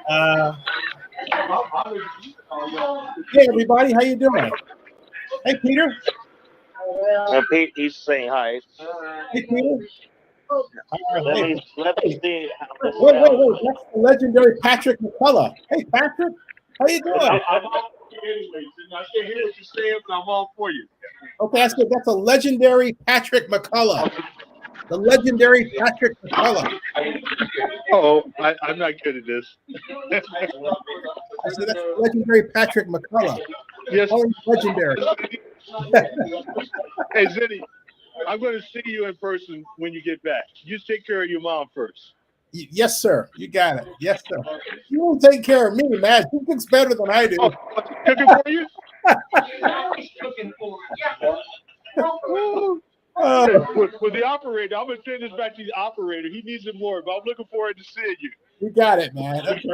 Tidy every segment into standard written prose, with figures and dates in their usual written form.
Uh, hey everybody, how you doing? Hey Peter. Pete, he's saying hi. Hey Peter. Let Hey, me hey. see how this Wait. sounds. That's the legendary Patrick McCullough. Hey Patrick, how you doing? I'm all for you anyways. I can't hear what you're saying, but I'm all for you. Okay, that's good. That's a legendary Patrick McCullough. The legendary Patrick McCullough. Oh, I'm not good at this. I said that's legendary Patrick McCullough. Yes. Only legendary. Hey, Zinni, I'm going to see you in person when you get back. You take care of your mom first. Yes, sir. You got it. Yes, sir. You won't take care of me, man. Who cooks better than I do? Oh, cooking for you? With the operator, I'm going to send this back to the operator. He needs it more, but I'm looking forward to seeing you. You got it, man. Okay.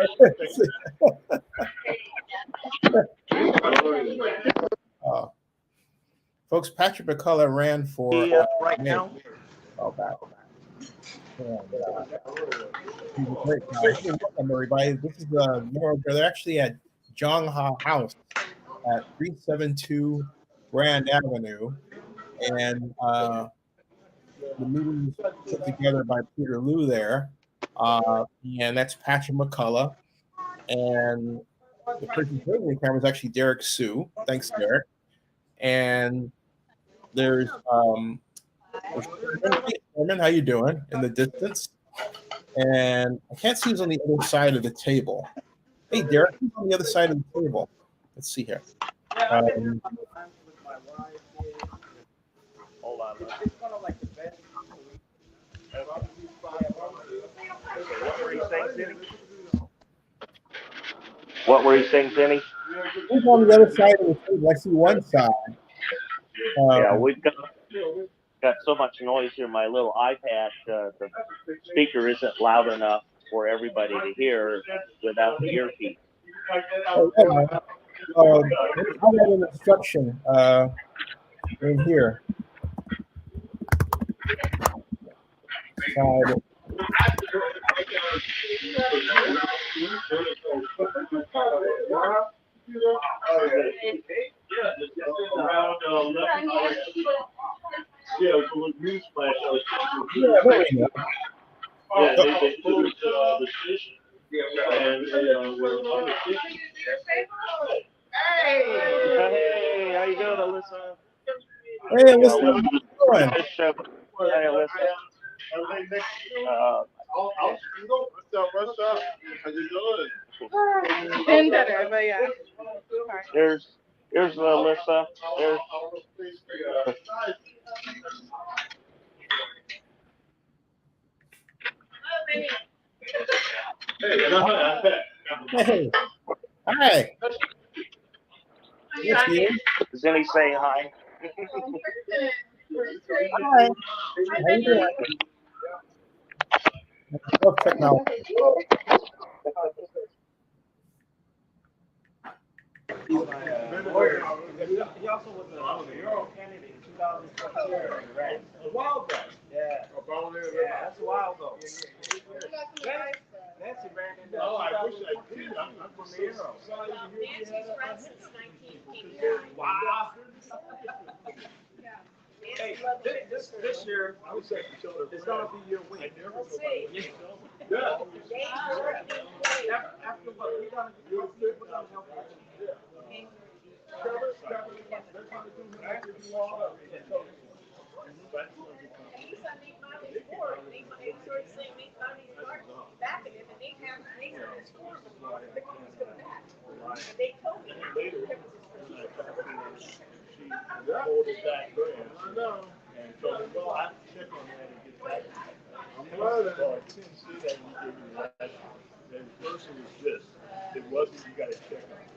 Folks, Patrick McCullough ran for Right now. back. And, he's a great guy. Hey, welcome everybody. This is they're actually at Jung House at 372 Grand Avenue, and the meeting was put together by Peter Liu there, and that's Patrick McCullough, and the person holding the camera is actually Derek Sue. Thanks, Derek. And there's Sherman, how you doing in the distance? And I can't see who's on the other side of the table. Hey, Derek, who's on the other side of the table? Let's see here. Hold on. What were you saying, Zinni? Who's on the other side of the table? I see one side. Yeah, we've got so much noise here. My little iPad, the speaker isn't loud enough for everybody to hear without the earpiece. I have an instruction in here. Side. Hey, how you doing, Alyssa? Hey, what's going on? Hey, Alyssa. What's up? How you doing? Been better, but yeah. Here's Alyssa. Hey, hi. Yes, you. Is any saying hi? Hi. How you doing? I love technology. He also was a mayoral candidate in 2022. A while ago. Yeah. That's a while ago. Nancy ran in there. Oh, I wish I did. I'm from Mayoral. Nancy's run since 1989. Wow. Hey, this year, it's going to be your week. We'll see. Yeah. After what? We're going to help you. They told me Hold it back there. I know. And so, well, I have to check on that and get back. Well, I didn't see that when you gave me the last one. The first one was this. It wasn't, you got to check on it.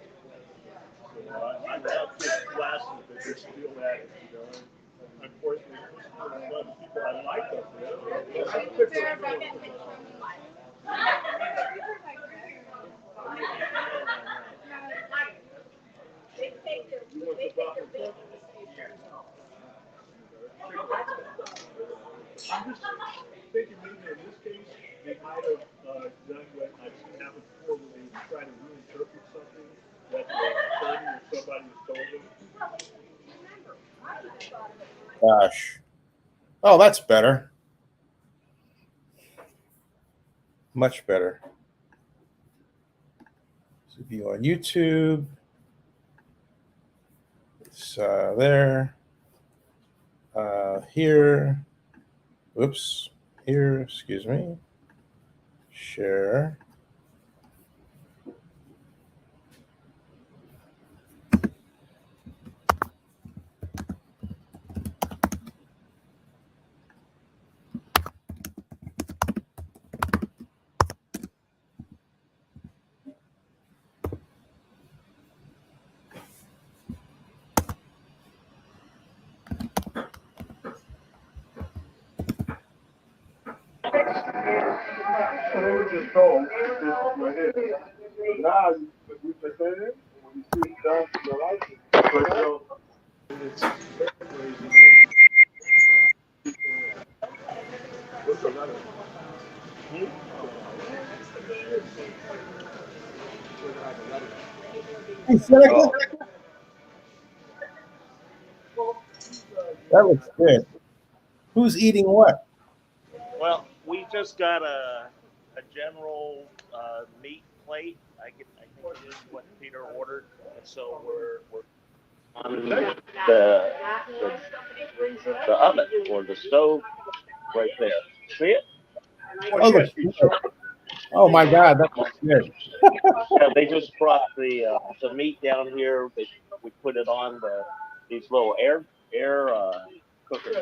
So I have this glasses, but they're still at it, you know. Unfortunately, a lot of people I like up there. they take their business. I'm just thinking gosh. Oh, that's better. Much better. So view on YouTube. It's there. Here. Whoops. Here, excuse me. Share. Just told this is my head. Now we pretend it when you see it down to your life. It's crazy. What's the letter? Hey, Seneca. That looks good. Who's eating what? Well, we just got a general meat plate. I think it is what Peter ordered, and so we're on the oven or the stove right there. See it? Oh, looks good. Oh my God, that looks good. Yeah, they just brought the meat down here. We put it on these little air cookers.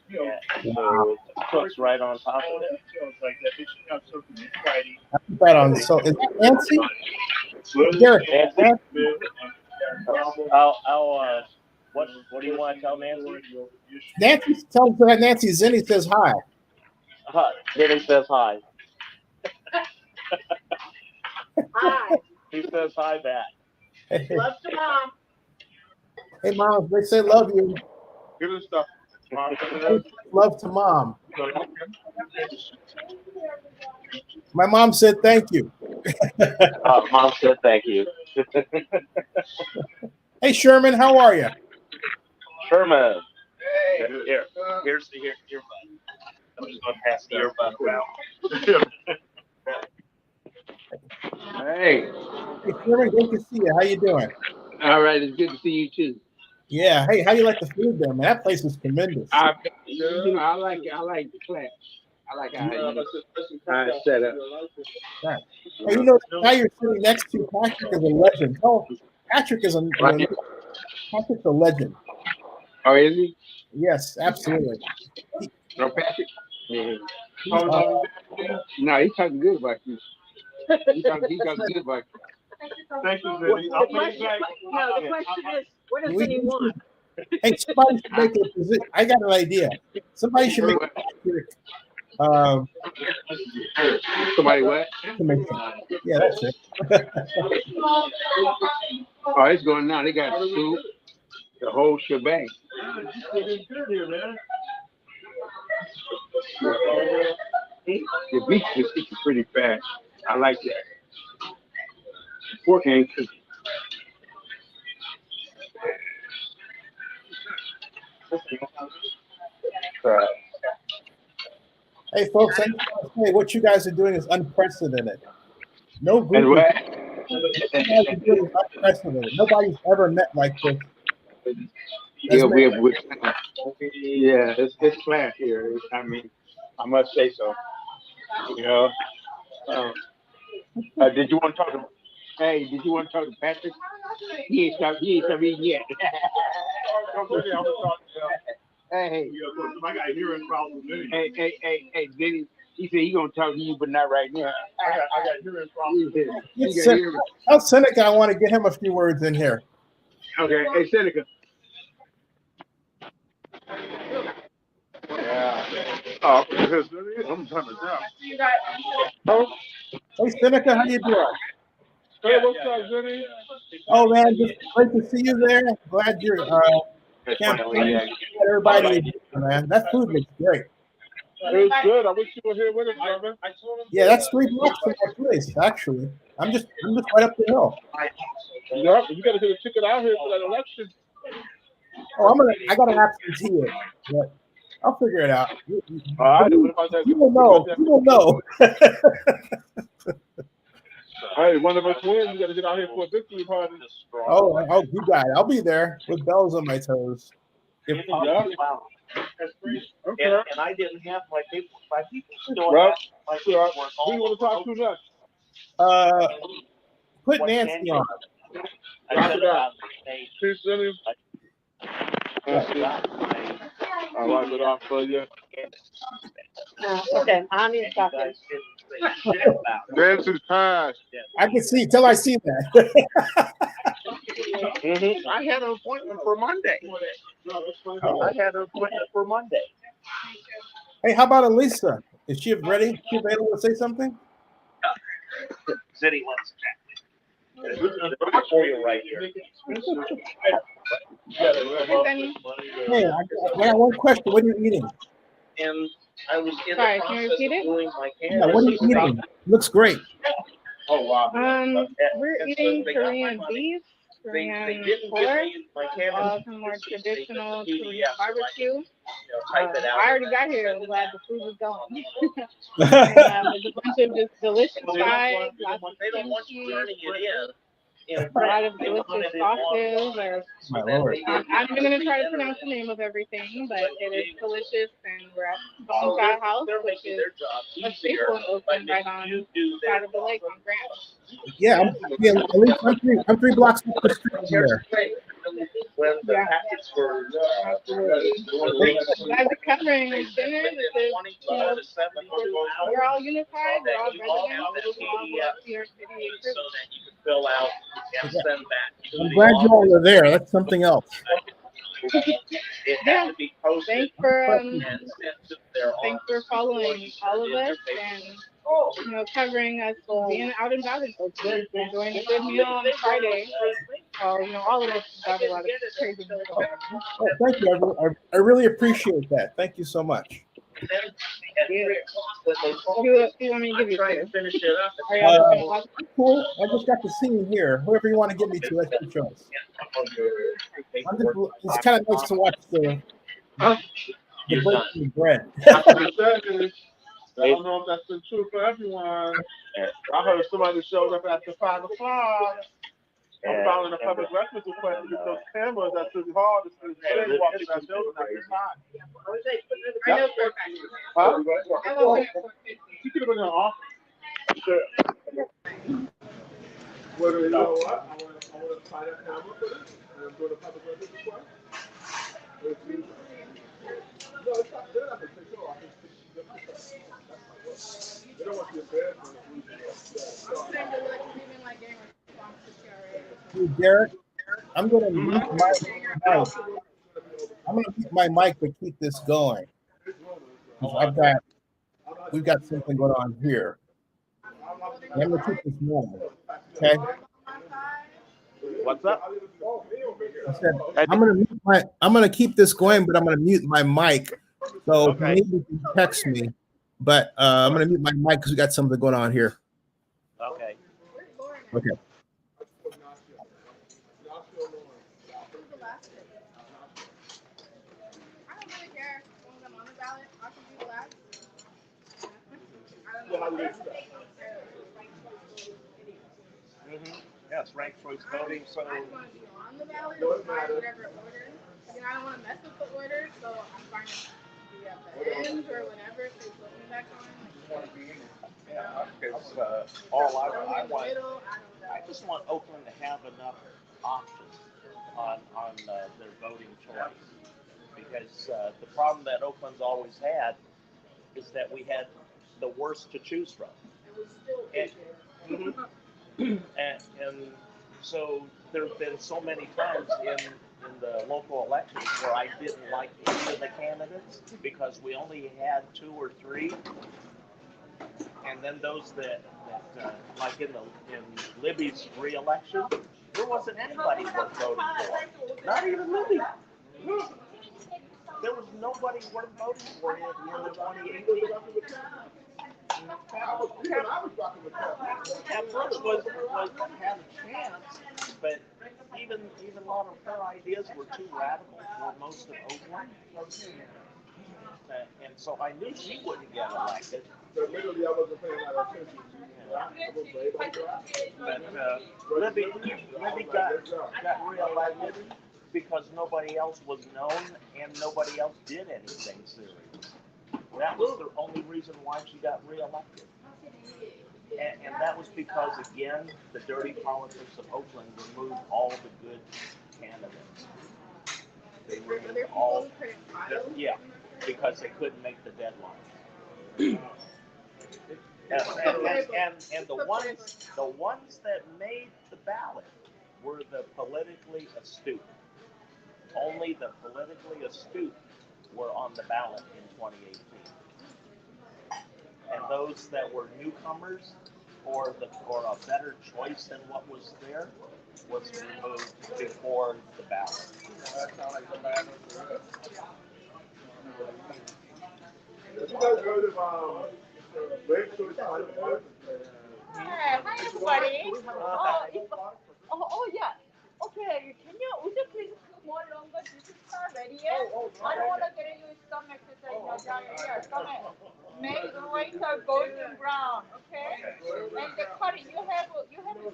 Yeah, so it cooks right on top of it. I put that on. So is that Nancy? Derek, Nancy? What do you want to tell Nancy? Nancy tells that Nancy Zinni says hi. Zinni says hi. Hi. He says hi back. Hey, Love to mom. hey, Mom, they say love you. Good stuff. Love to Mom. My mom said thank you. Mom said thank you. Hey, Sherman, how are you? Sherman. Here's the earbud. I'm just going to pass the earbud around. Hey. Hey, Sherman, great to see you. How you doing? All right, it's good to see you too. Yeah. Hey, how you like the food there, man? That place is tremendous. I like the class. I like how it's set up. Right. Hey, you know, now you're sitting next to Patrick is a legend. Oh, Patrick is Patrick's a legend. Oh, is he? Yes, absolutely. No, Patrick? Yeah. No, he's talking good about you. He's talking good about you. Thank you, Vinny. The question is, what does Vinny want? Hey, somebody should make a position. I got an idea. Somebody should make a Patrick. Somebody what? Yeah, that's it. Oh, it's going now. They got soup, the whole shebang. The beef is pretty fast. I like that. Pork ain't cooking. Hey, folks, I just want to say what you guys are doing is unprecedented. No group And what? you guys are doing is unprecedented. Nobody's ever met like this. Yeah, it's class here. I mean, I must say so. You know. Did you want to talk to? Hey, did you want to talk to Patrick? He ain't stopped eating yet. Hey, I got hearing problems. hey, Denny. He said he gonna talk to you, but not right now. I got hearing problems. Tell Seneca I want to get him a few words in here. Okay, hey Seneca. Yeah. Oh, I'm trying to down. Hey, Seneca, how you doing? Hey, what's up, Vinny? Oh, man, just great to see you there. Glad you're campaigning. Everybody, man. That food looks great. It's good. I wish you were here with us, brother. Yeah, that's 3 blocks from my place, actually. I'm just right up the hill. Yep, you got to get a ticket out here for that election. Oh, I gotta absentee it, but I'll figure it out. All right, what about that? You will know. You will know. Hey, one of us wins. You got to get out here for a victory party. Oh, you got it. I'll be there with bells on my toes. If possible. Wow. Okay. And I didn't have my people. My people still Right. have my paperwork. Who you want to talk to next? Put What Nancy can you- on. I said about Peace, Jimmy. I'll wipe it off for you. Okay, I need to talk to you. Nancy's passed. I can see till I see that. I had an appointment for Monday. I had an appointment for Monday. Hey, how about Elisa? Is she ready? Is she available to say something? City wants to check. For you right here. Hey, I got one question. What are you eating? And I was in Sorry, the can you process repeat of it? doing my Yeah, what are you eating? Looks great. Oh wow. We're eating Korean beef, Korean pork, some more traditional Korean barbecue. I already got here. I'm glad the food was going. And there's a bunch of just delicious sides, lots of kimchi, a lot of delicious sauces. My Lord. I'm not even going to try to pronounce the name of everything, but it is delicious. And we're at Jung House, which is a staple in Oakland, right on the side of the lake on Grant. Yeah, at least I'm three blocks up the street from there. Yeah, absolutely. You guys are covering dinner. We're all unified. We're all residents. We all work for your city. So that you can fill out and send back to I'm the glad you all office. are there. That's something else. It has to be posted Thanks for and sent to their thanks for following all of us and covering us being out and about in Oakland, enjoying a good meal on a Friday. So all of us got a lot of crazy going on. Oh, thank you. I really appreciate that. Thank you so much. You want me to give you two? Finish it up. Are y'all just gonna watch? Cool. I just got the scene here. Whoever you want to give me to, that's your choice. It's kind of nice to watch the breaking bread. I don't know if that's been true for everyone. I heard somebody showed up after 5 o'clock. I'm filing a public records request to get those cameras. That's really hard to see the walking that building at this time. I know for a fact. Huh? You could have been in the office. Sure. Well, you know what? I want to tie that camera for this and do the public records request. No, it's not good. I can take it off. They don't want you to bed for Hey, Derek, I'm going to mute my mic. I'm going to mute my mic to keep this going. We've got something going on here. And I'm going to keep this moving. Okay. What's up? I said I'm going to keep this going, but I'm going to mute my mic. So maybe you can text me. But I'm going to mute my mic because we got something going on here. Okay. Okay. Yes, ranked choice voting. So I just want to be on the ballot, whatever order. I don't want to mess with the order, so I'm fine to be at the end or whatever. If they put me back on. yeah, because all I want, I just want Oakland to have enough options on their voting choice. Because the problem that Oakland's always had is that we had the worst to choose from. And so there have been so many times in the local elections where I didn't like any of the candidates because we only had 2 or 3, and then those that like in Libby's re-election, there wasn't anybody worth voting for, not even Libby. There was nobody worth voting for in the 2018. At first was had a chance, but he even a lot of her ideas were too radical for most of Oakland. And so I knew she wouldn't get elected. Admittedly, I wasn't paying a lot of attention. But Libby got reelected because nobody else was known and nobody else did anything serious. That was the only reason why she got reelected. And that was because, again, the dirty politics of Oakland removed all the good candidates. They removed all, yeah, because they couldn't make the deadline. And the ones that made the ballot were the politically astute. Only the politically astute were on the ballot in 2018. And those that were newcomers or a better choice than what was there was removed before the ballot. Have you guys heard of racial politics? Hi, everybody. Oh, yeah. Okay, can you, would you please cook more longer? This is not ready yet. I don't want to get in your stomach to say, diarrhea. Stomach. Make the waiter golden brown, okay? And the cutting, you have a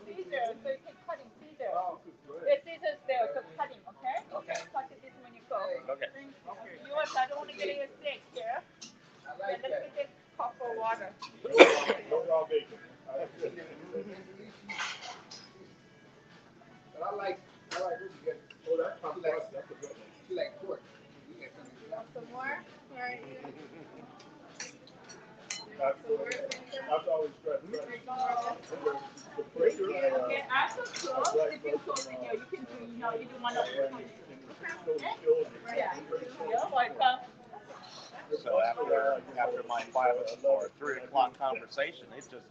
scissors, so you can cut in scissors. The scissors there, so cutting, okay? Okay. Cut this when you go. Okay. Yours, I don't want to get you sick here. Yeah, let's get this cup of water. Those are all bacon. But I like what you get. Oh, that's probably that's a good one. You like pork. Some more? Right. That's always stressed. The pressure. Okay, after close, if you close in here, you can do, you do one of the yeah. You're welcome. So after my 3 o'clock conversation, it just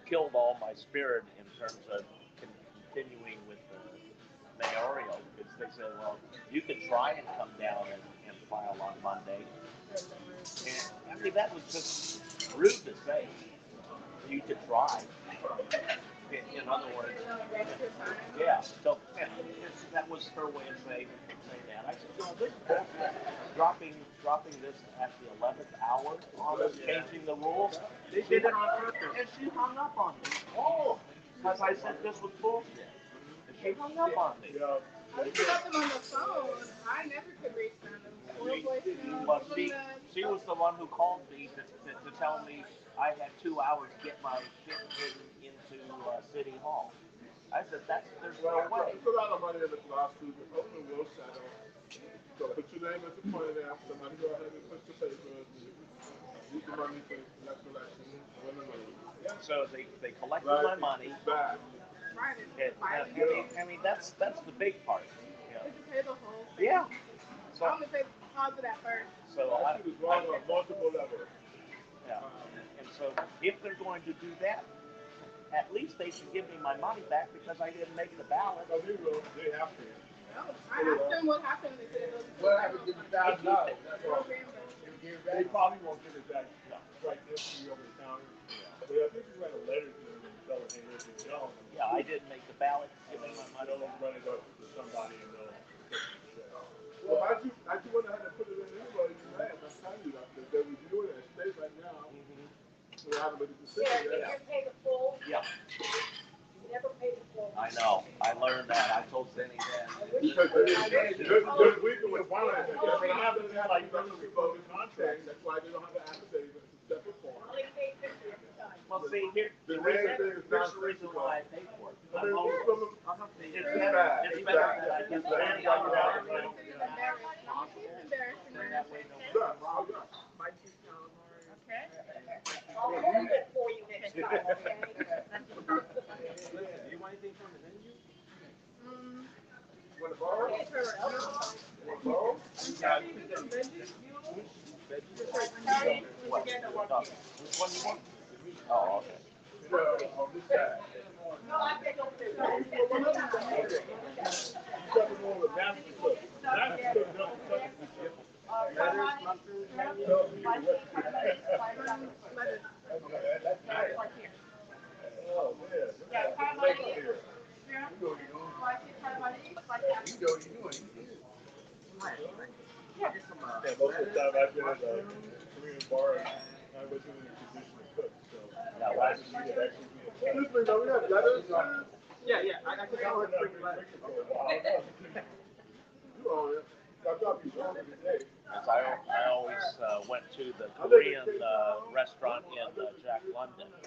killed all my spirit in terms of continuing with the mayoral. Because they said, well, you can try and come down and file on Monday. And I mean, that was just rude to say. You could try. In other words, yeah. So that was her way of saying that. I said, this is bullshit. Dropping this at the 11th hour on us, changing the rules. They did it on purpose. And she hung up on me. Oh, because I said this was bullshit. And she hung up on me. I just got them on the phone. I never could reach them. Well, she was the one who called me to tell me I had 2 hours to get my shit into City Hall. I said, there's no way. There's a lot of money in this lawsuit. The Oakland will settle. So put your name as a point there. Somebody go ahead and push the papers. Use the money for next election. Win the money. So they collected my money. Bad. I mean, that's the big part. Did you pay the whole thing? Yeah. So I'm going to pay the deposit at first. So I was wrong on multiple levels. Yeah. And so if they're going to do that, at least they should give me my money back because I didn't make the ballot. No, they will. They have to. No, I asked them what happened. They said it was What happened to the $1,000? They probably won't give it back right this year over the counter. But I think you write a letter to them and tell them, hey, listen, Jung. Yeah, I didn't make the ballot. Give me my money. They'll run it up to somebody and they'll. Well, I just went ahead and put it in anyway. You mad? I'm telling you that they're reviewing it at state right now. So they haven't made a decision yet. Did you pay the full? Yeah. You never paid the full. I know. I learned that. I told Cindy that. Because this week was one of them. They haven't had like the contract. That's why they don't have to activate it. It's a separate form. Well, see, here's the reason why I pay for it. It's better that I get the money out of it. That way no one robs us. Okay? I'll hold it for you next time, okay? Do you want anything from the menu? Want to borrow? Want to borrow? What? Which one you want? Oh, okay. On this side. No, I take over there. Oh, man. Yeah, wasn't in a position to cook, so That I was. just needed actually be a excuse me, though, we have lettuce. Yeah, I can tell it's pretty much. You own it. I thought you told me today. As I always went to the Korean restaurant in Jack London. I'm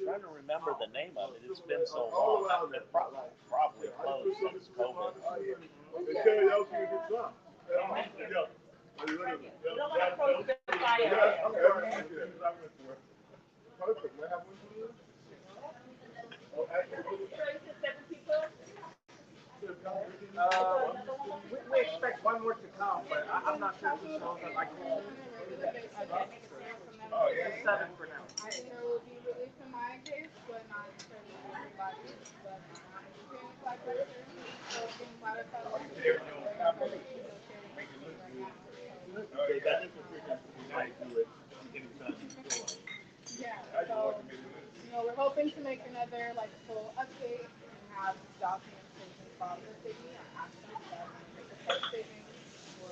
trying to remember the name of it. It's been so long. It's probably closed since COVID. The karaoke is a drop. Yeah. You don't want to close the fire. Yeah, okay. Perfect. May I have one for you? Oh, actually, Trace the 7 people. We expect one more to come, but I'm not sure who shows up. I can't. oh, yeah. It's 7 for now. I think there will be relief in my case, but not necessarily for everybody. But experienced like pressure, so being glad I felt like That is a freaking nice do it anytime you feel like. yeah, so we're hoping to make another like full update and have documentation about the city or action that make a text statement or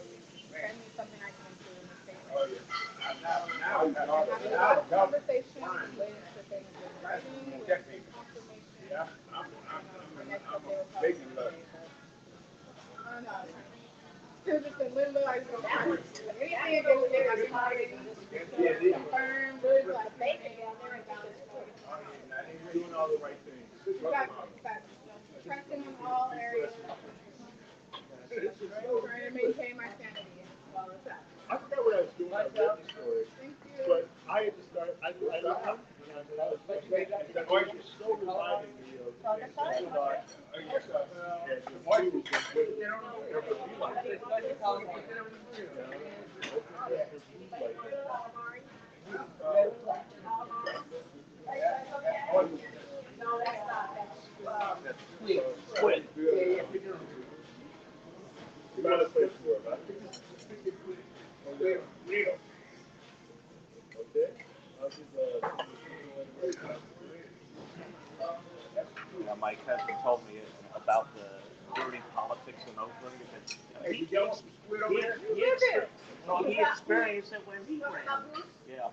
send me something I can include in the statement. Oh, yeah. Now, Having a lot of conversations, waiting for things in writing, waiting for confirmation. The next update will probably be today, but I don't know. It's just in limbo. I just don't know. Anything against it, I'm calling. Confirm, really like doing all the right things. exactly. Trusting in all areas. Trying to maintain my sanity while it's that. I forgot what I was doing. I read the story. Thank you. But I had to start. I love when I was listening. That voice was so reminding me of the voice was Squid. You got a place for it, right? Okay. Yeah, my cousin told me about the dirty politics in Oakland. He experienced it when he ran. Yeah.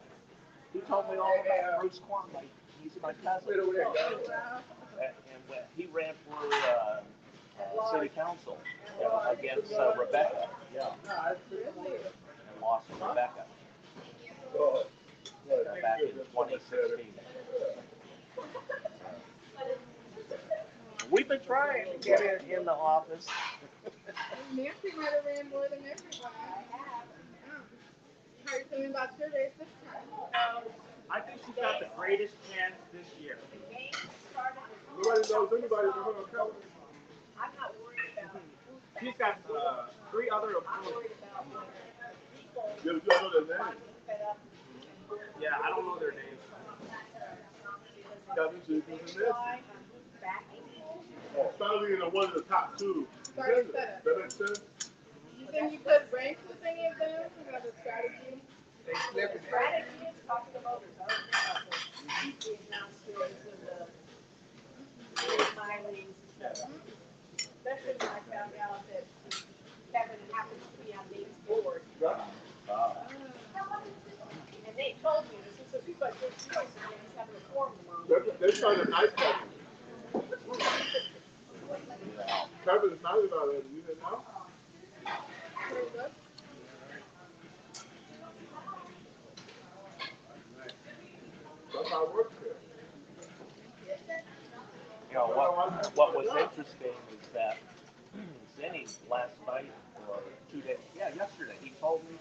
He told me all about Bruce Quan. Like, he's my cousin. And when he ran for city council against Rebecca. Yeah. And lost to Rebecca back in 2016. We've been trying to get in the office. Nancy might have ran more than everyone. How are you feeling about your race this time? I think she's got the greatest chance this year. Nobody knows anybody from her color. I'm not worried about She's got 3 other opponents. You don't know their name. Yeah, I don't know their names. Kevin Jenkins and Nancy. Finally, one of the top 2. Starting setup. That makes sense? You think you could rank with any of them? You have a strategy? strategy is talking about the announcements and the filings, especially when I found out that Kevin happens to be on Dave's board. And they told me, this is a people like this, and he's having a forum tomorrow. They're trying to knife Kevin. Kevin is not about it. You didn't know? That's how it works here. You know, what was interesting is that Zinni last night or 2 days, yesterday, he told me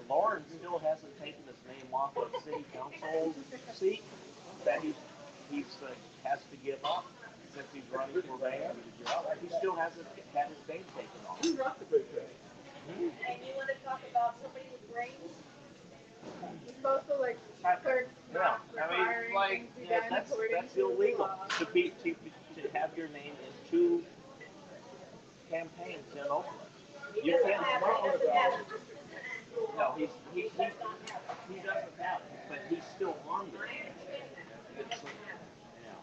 Lauren still hasn't taken his name off of city council seat that he has to give up since he's running for mayor. He still hasn't had his name taken off. Who's not the big thing? And you want to talk about somebody with brains? You're supposed to like clerk Yeah, not I mean, requiring like, things to be done that's according to illegal law. to have your name in 2 campaigns in Oakland. You can't. No, he doesn't have it, but he's still on there. It's, yeah.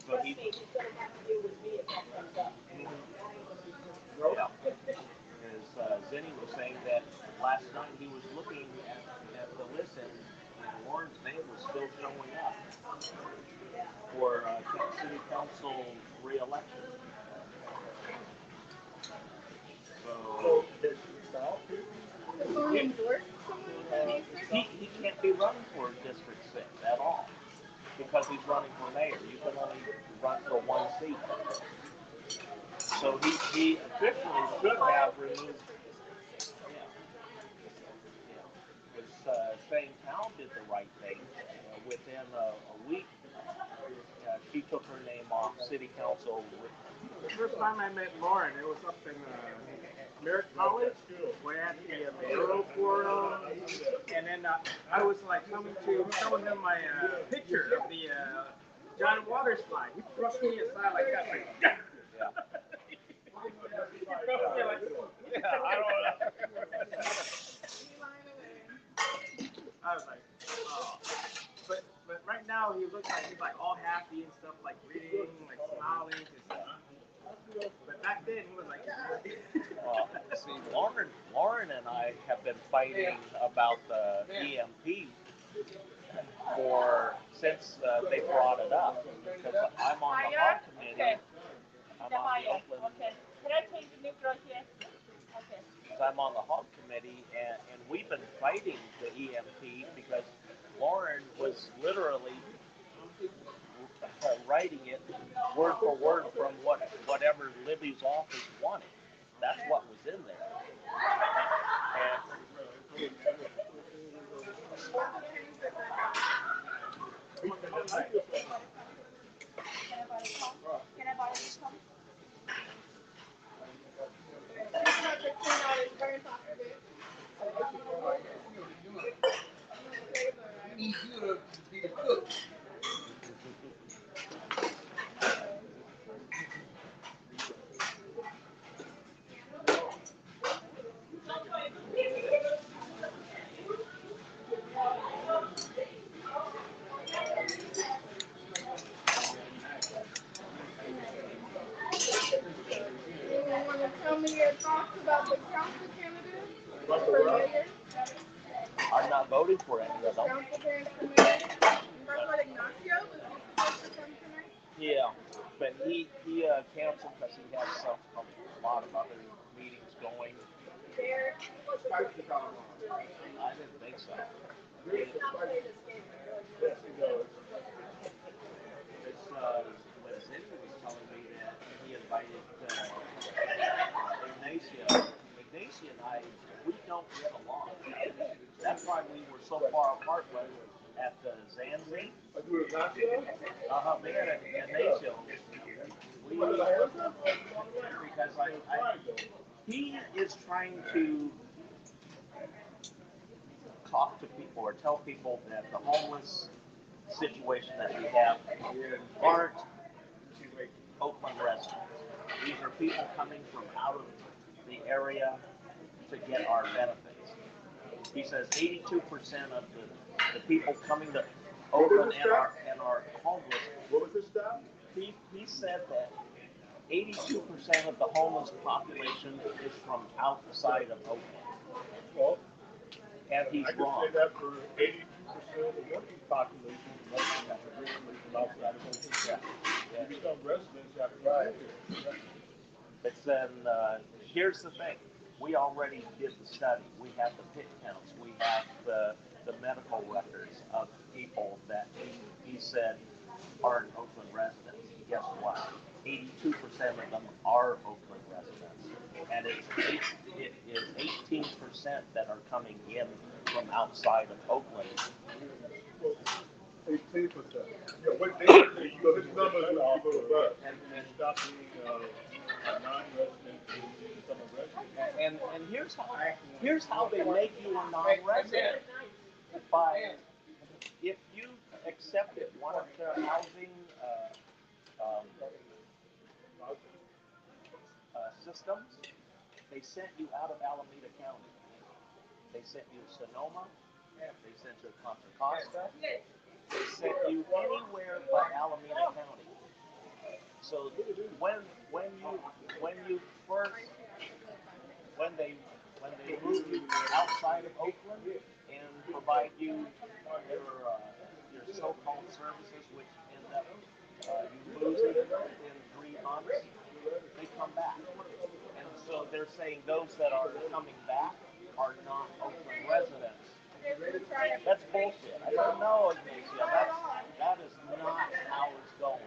So he. He's going to have to deal with me if that comes up. Yeah. As Zinni was saying that last night he was looking at the list and Lauren's name was still showing up for city council re-election. So he can't be running for District 6 at all because he's running for mayor. You can only run for one seat. So he officially should have removed. Saying Cal did the right thing. Within a week, she took her name off city council. The first time I met Lauren, it was up in Merritt College, where I had the Mayoral forum, and then I was like coming to show him my picture of the John Water slide. He brushed me aside like that, like yeah. He brushed me like, yeah, I don't know. I was like, oh. But right now he looks like he's like all happy and stuff, like reading, like smiling and stuff. But back then he was like. See, Lauren and I have been fighting about the EMP since they brought it up. Because I'm on the hall committee. I'm on the Oakland. Okay. Can I change the neutral here? Okay. I'm on the hog committee, and we've been fighting the EMP because Lauren was literally writing it word for word from whatever Libby's office wanted. That's what was in there. Can I buy this one? You want to tell me your thoughts about the council candidates for mayor? I'm not voting for any of them. Council candidates for mayor? That's what Ignacio was supposed to come tonight? Yeah, but he canceled because he has a lot of other meetings going. I didn't think so. It's when Cindy was telling me that he invited Ignacio. Ignacio and I, we don't get along. That's why we were so far apart at the Zanzi. Me and Ignacio. Because he is trying to talk to people or tell people that the homeless situation that we have aren't Oakland residents. These are people coming from out of the area to get our benefits. He says 82% of the people coming to Oakland and are homeless. What was his stat? He said that 82% of the homeless population is from outside of Oakland. Well, and he's I could wrong. say that for 82% of the working population, most of them are originally from outside of Oakland. To become residents, you have to live here. But then here's the thing. We already did the study. We have the pit counts. We have the medical records of people that he said aren't Oakland residents. Guess what? 82% of them are Oakland residents. And it is 18% that are coming in from outside of Oakland. 18%. Yeah, what they say, so his numbers would all go above. And stop being non-resident and become a resident. And here's how they make you a non-resident. If you accepted one of their housing systems, they sent you out of Alameda County. They sent you Sonoma. They sent you Contra Costa. They sent you anywhere but Alameda County. So when they moved you outside of Oakland and provide you your so-called services, which end up you losing in 3 months, they come back. And so they're saying those that are coming back are not Oakland residents. That's bullshit. I don't know, Ignacio. That is not how it's going.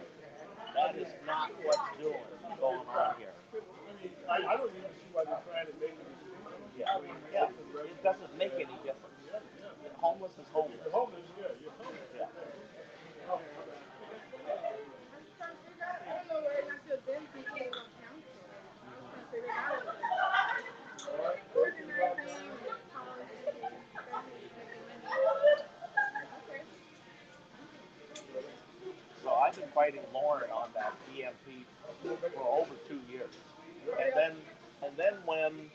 That is not what's going on here. I don't even see why they're trying to make it. Yeah. It doesn't make any difference. Homeless is homeless. You're homeless, yeah, you're homeless. Yeah. I don't know where not to them became on council. I was trying to figure it out. So I've been fighting Lauren on that EMP for over 2 years, and then when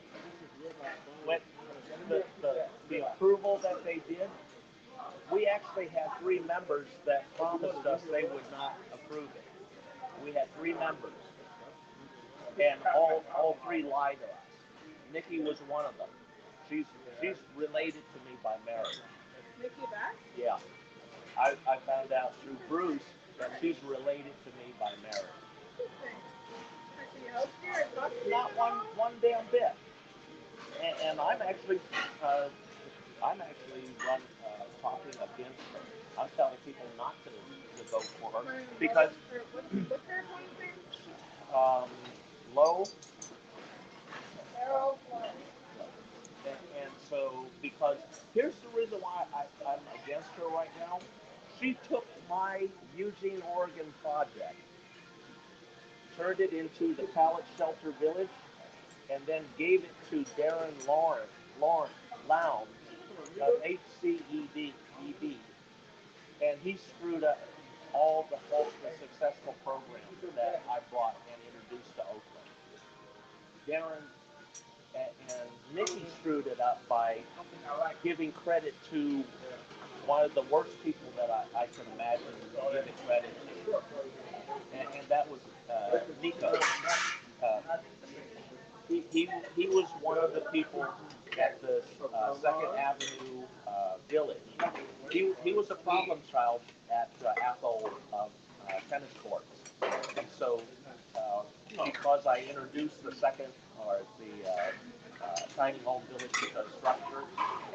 the approval that they did, we actually had 3 members that promised us they would not approve it. We had 3 members, and all 3 lied to us. Nikki was one of them. She's related to me by marriage. Nikki back? Yeah. I found out through Bruce that she's related to me by marriage. Not one damn bit. And I'm actually talking against her. I'm telling people not to go for her because low. And so, because here's the reason why I'm against her right now. She took my Eugene, Oregon project, turned it into the Pallet Shelter Village, and then gave it to Darren Lowndes of HCEB, and he screwed up all the successful programs that I brought and introduced to Oakland. Darren and Nikki screwed it up by giving credit to one of the worst people that I could imagine giving credit to, and that was Nico. He was one of the people at the 2nd Avenue Village. He was a problem child at Athol tennis courts, and so because I introduced the tiny home village structure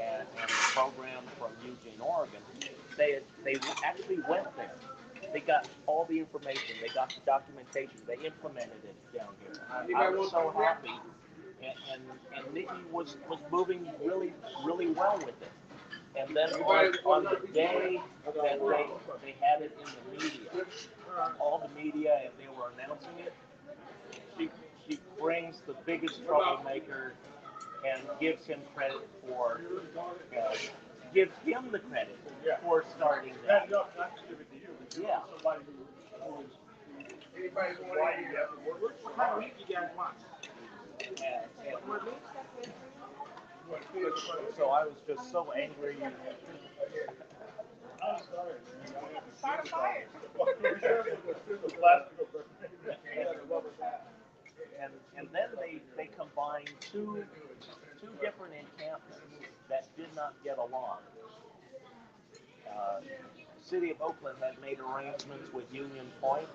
and the program from Eugene, Oregon, they actually went there. They got all the information. They got the documentation. They implemented it down here. I was so happy, and Nikki was moving really, really well with it. And then on the day that they had it in the media, all the media, and they were announcing it, she brings the biggest troublemaker and gives him credit for gives him the credit for starting that. Not to give it to you. Yeah. Somebody who's What kind of meat you guys want? So I was just so angry. I'm sorry. Start a fire. And then they combined two different encampments that did not get along. The city of Oakland had made arrangements with Union Point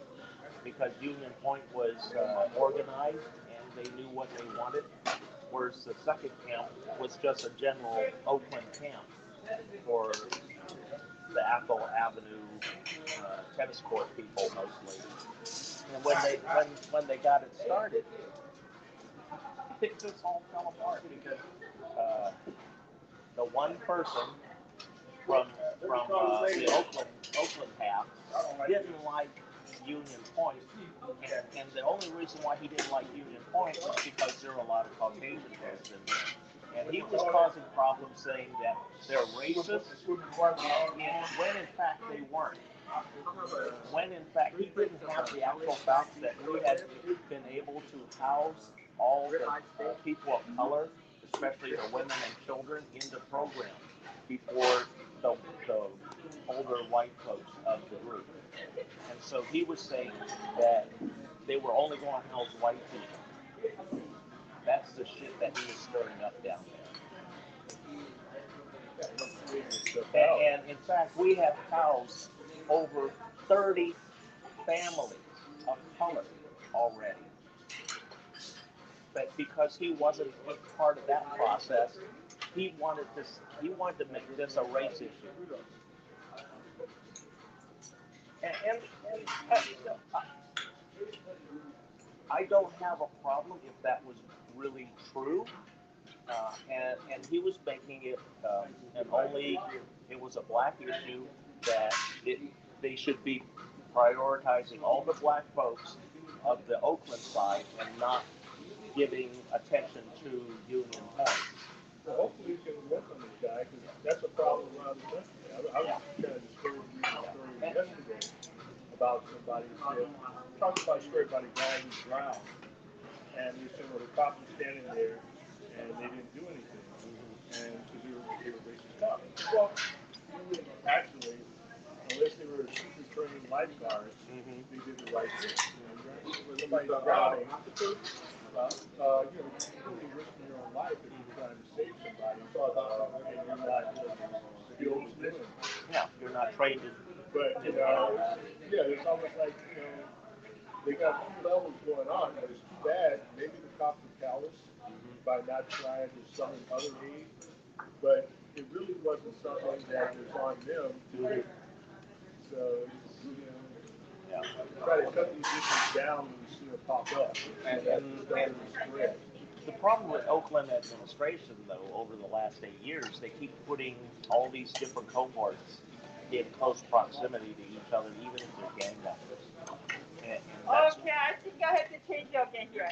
because Union Point was organized and they knew what they wanted, whereas the second camp was just a general Oakland camp for the Athol Avenue tennis court people mostly. And when they got it started, it just all fell apart because the one person from the Oakland half didn't like Union Point, and the only reason why he didn't like Union Point was because there were a lot of Caucasian folks in there. And he was causing problems saying that they're racist, when in fact they weren't. When in fact he didn't have the actual facts that we had been able to house all the people of color, especially the women and children, into programs before the older white folks of the group. And so he was saying that they were only going to house white people. That's the shit that he was stirring up down there. figure stuff out. And in fact, we have housed over 30 families of color already. But because he wasn't part of that process, he wanted to make this a race issue. And I don't have a problem if that was really true. And he was making it, and only it was a black issue that they should be prioritizing all the black folks of the Oakland side and not giving attention to Union Point. So hopefully we can work on this guy, because that's a problem around the country. I was kind of disturbed reading a story yesterday about somebody who said, talking about a story about a guy who drowned, and they said, well, the cops were standing there, and they didn't do anything, and because they were racist cops. Well, actually, unless they were super trained lifeguards, they did the right thing. When somebody's drowning, you're risking your own life if you're trying to save somebody, and you're not skilled in doing it. Yeah, you're not trained in. But it's almost like they got two levels going on, but it's too bad. Maybe the cops are callous by not trying to summon other aid, but it really wasn't something that was on them to do. So, try to cut these issues down when you see them pop up. And the problem with Oakland administration, though, over the last 8 years, they keep putting all these different cohorts in close proximity to each other, even if they're gang members. And Okay, I think I have to change your game here.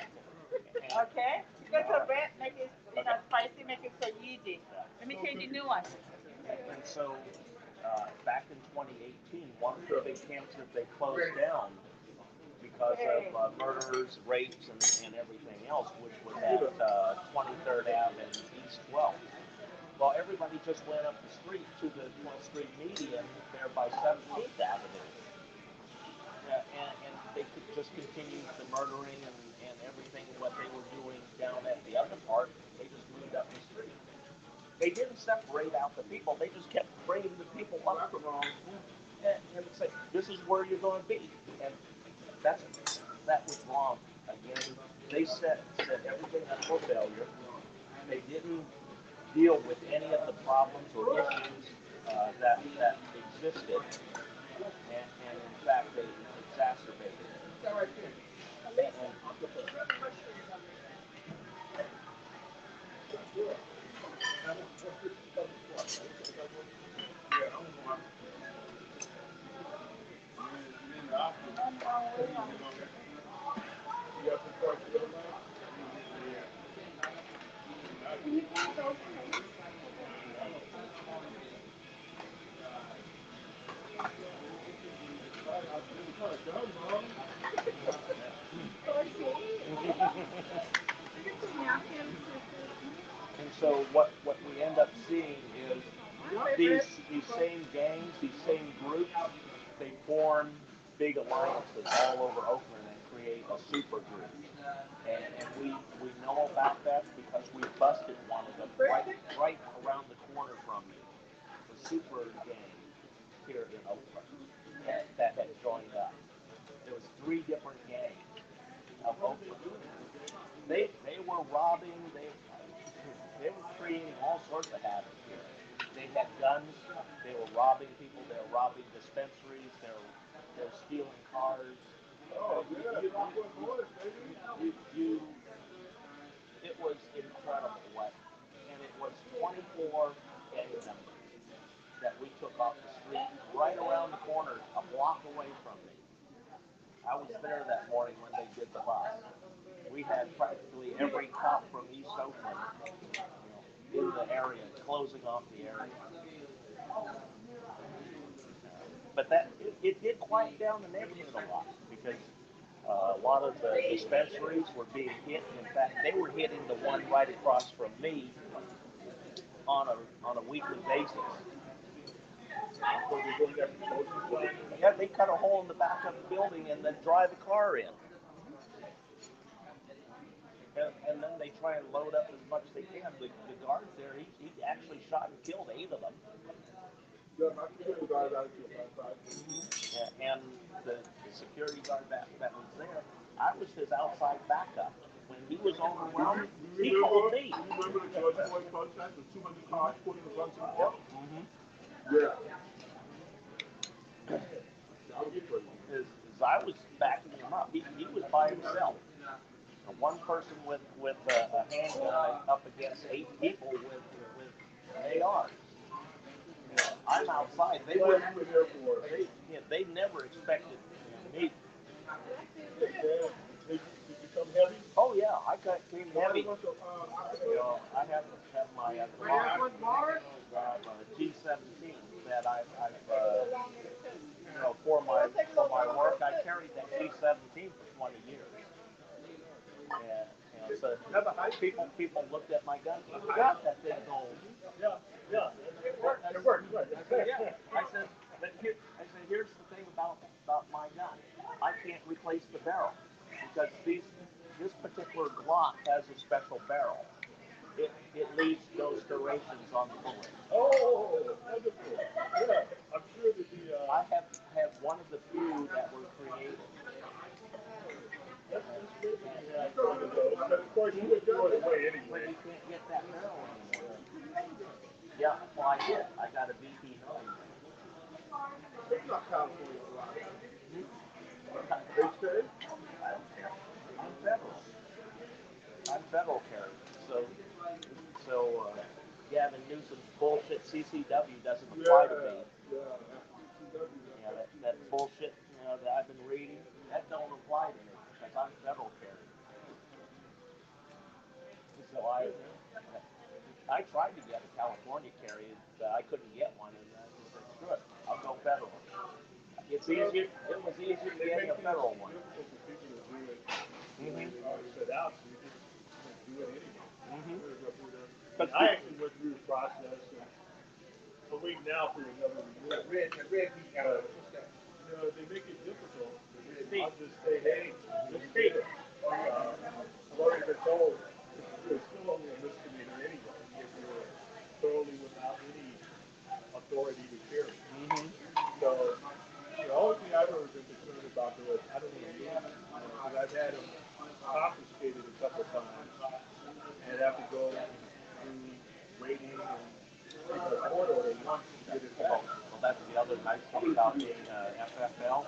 Okay? Because the red make it, spicy make it so easy. Let me change the new one. And so, back in 2018, one of the big camps that they closed down because of murders, rapes, and everything else, which was at 23rd Ave and East 12th. Well, everybody just went up the street to the 12th Street median there by 17th Avenue. And they could just continue the murdering and everything what they were doing down at the other part. They just moved up the street. They didn't separate out the people. They just kept bringing the people up from wrong and say, this is where you're going to be. And that was wrong. Again, they set everything up for failure. They didn't deal with any of the problems or issues that existed. And in fact, they exacerbated it. And so what we end up seeing is these same gangs, these same groups, they form big alliances all over Oakland and create a super group. And we know about that because we busted one of them right around the corner from me. The super gang here in Oakland that had joined up. There was 3 different gangs of Oakland. They were robbing, they were creating all sorts of havoc here. They had guns, they were robbing people, they were robbing dispensaries, they were stealing cars. It was incredible and it was 24 gang members that we took off the street right around the corner, a block away from me. I was there that morning when they did the bus. We had practically every cop from East Oakland, in the area, closing off the area. But it did quiet down the neighborhood a lot because a lot of the dispensaries were being hit. In fact, they were hitting the one right across from me on a weekly basis. Yeah, they cut a hole in the back of the building and then drive a car in. and then they try and load up as much as they can. The guards there, he actually shot and killed 8 of them. And the security guard that was there, I was his outside backup. When he was overwhelmed, he called me. You remember the George Floyd protest with 200 cars putting the guns in the wall? Yeah. As I was backing him up, he was by himself. One person with a handgun up against 8 people with ARs. I'm outside. They never expected me. Did you become heavy? Oh yeah, I came heavy. I have my G17 that I've for my work. I carried that G17 for 20 years. And so people looked at my gun. I got that thing going. Yeah. It works. Yeah. I said, here's the thing about my gun. I can't replace the barrel because this particular Glock has a special barrel. It leaves no serrations on the bullet. Oh, wonderful. Yeah, I'm sure that I have one of the few that were created. But of course, you would throw it away anyway. But you can't get that barrel anymore. Yeah, well, I did. I got a BP9. It's not California a lot. I don't care. I'm federal. I'm federal carrier. So Gavin Newsom's bullshit CCW doesn't apply to me. Yeah, that bullshit that I've been reading, that don't apply to me because I'm federal carrier. So I tried to get a California carrier, but I couldn't get one, and I just said, screw it, I'll go federal. It's easier. It was easier to get a federal one. But I actually went through the process, and I'm waiting now for another renewal. They make it difficult. I'll just say, hey, just take it. I've already been told it's still only a misdemeanor anyway if you're totally without any authority to carry. So the only thing I've ever been concerned about was I don't want to lose it. Because I've had them confiscated a couple of times and have to go through waiting and a court order once to get it back. Well, that's the other nice thing about being FFL.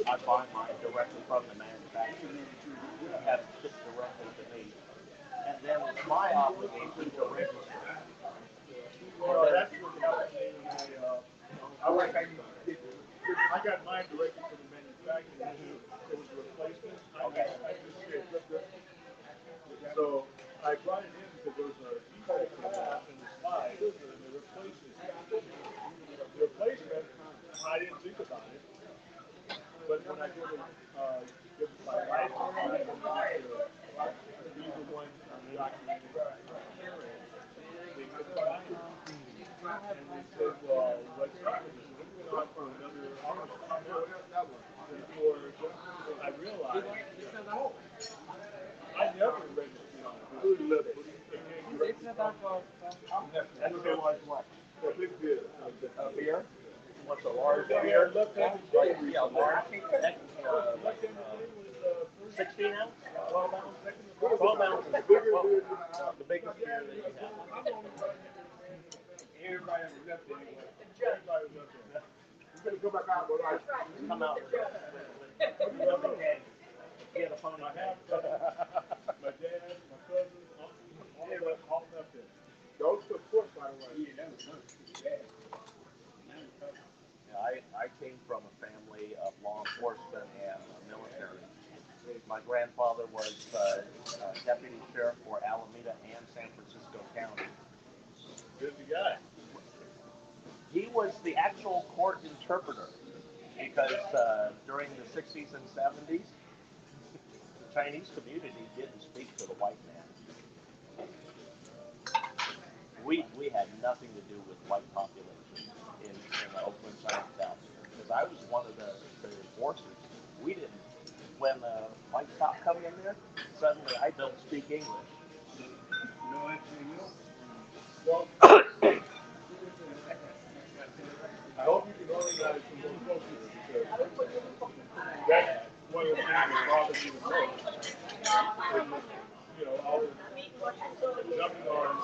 I buy mine directly from the manufacturer. It has it shipped directly to me. And then it's my obligation to register. Well, that's what happened to me when I got mine directly from the manufacturer. It was a replacement. I just said, so I brought it in because there was a defect in the slide, and they replaced it. The replacement, I didn't think about it, but when I go to get my license, I these are ones documented carrying. They couldn't find it. And they said, well, what's happening? We went on for another hour before I realized, oh, I never registered on it. Who's living? That's what? A big beer. A beer? What's a large Yeah, beer? left-handed Yeah, large. 16 ounce? 12 ounce? 12 ounce is the biggest beer that you have. Everybody has left anyway. Everybody was left there. We're gonna go back out, but I Come out with get a phone I have. my dad, my cousins, all left there. Those were course, by the way. I came from a family of law enforcement and military. My grandfather was deputy sheriff for Alameda and San Francisco County. Busy guy. He was the actual court interpreter because during the 60s and 70s, the Chinese community didn't speak to the white man. We had nothing to do with white population in Oakland, Chinatown, because I was one of the enforcers. We didn't when white stock come in there, suddenly I don't speak English. Well, I hope you can organize some more folks here because that's one of the things that bothers me the most. You know, all the jumping on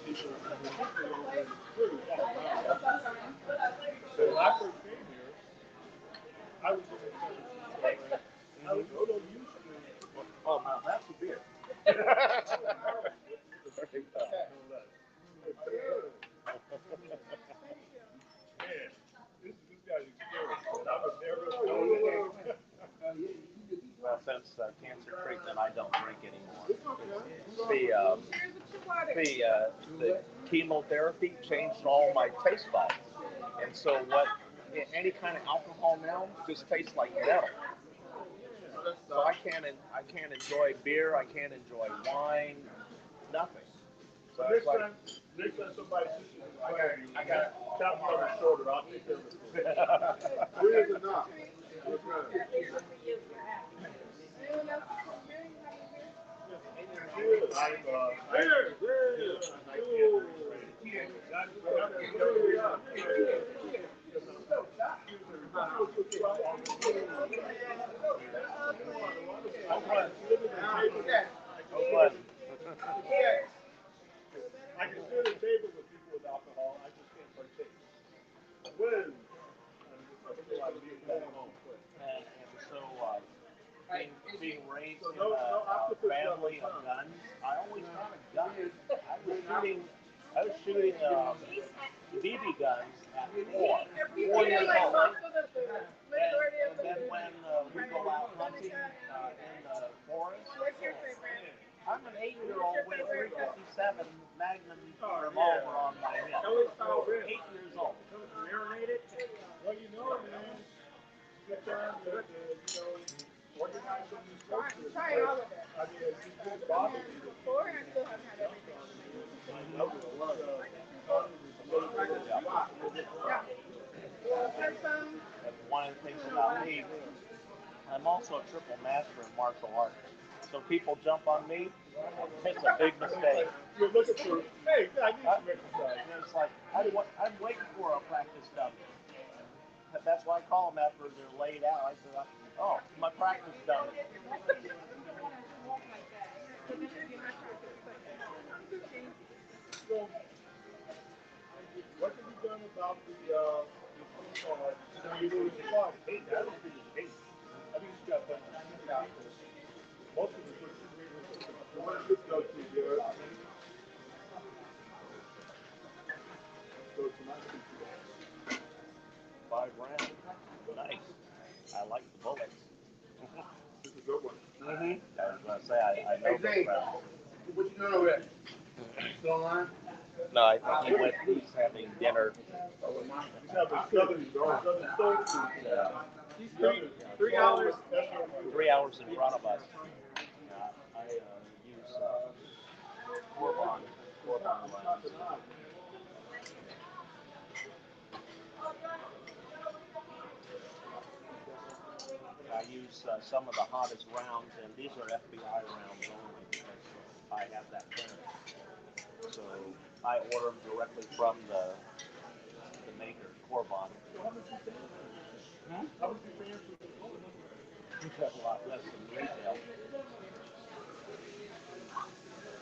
people, particularly over in really small towns. So when I first came here, I was in the center. I was no used to. Oh, now that's a beer. Man, this guy's experience. I would never. Well, since cancer treatment, I don't drink anymore. The chemotherapy changed all my taste buds, and so any kind of alcohol now just tastes like metal. So I can't enjoy beer. I can't enjoy wine. Nothing. So Next time somebody sees you, I got tap me on the shoulder. I'll take care of it. Three is enough. Oakland. I can sit at a table with people with alcohol. I just can't partake. When? And so, being raised in a family of guns, I always had a gun. I was shooting BB guns at 4 years old. And then when we go out hunting in the forest, I'm an 8-year-old with a 357 Magnum revolver on my hip. 8 years old. Marinated. Well, you know, man, good time to organize some of these folks. Try all of it. I mean, it's just good bothering me. Before I still haven't had everything. That's one of the things about me. I'm also a triple master in martial arts. So people jump on me, it's a big mistake. You're looking for, hey, I need some exercise. And it's like, I'm waiting for a practice dummy. That's why I call them after they're laid out. I said, oh, my practice dummy. So, what have you done about the squad? Hey, I don't think it's 8. I think it's got that. Most of the what did this go to, Jared? Go to my 5 rounds. Nice. I like the bullets. This is a good one. I was going to say, I know those rounds. What you doing over there? Still online? No, I think he's having dinner. He's having southern soul food. He's 3 hours. 3 hours in front of us. I use Corbon rounds. I use some of the hottest rounds, and these are FBI rounds only because I have that clearance. So I order them directly from the maker, Corbon. How much you paying for this? A lot less than retail.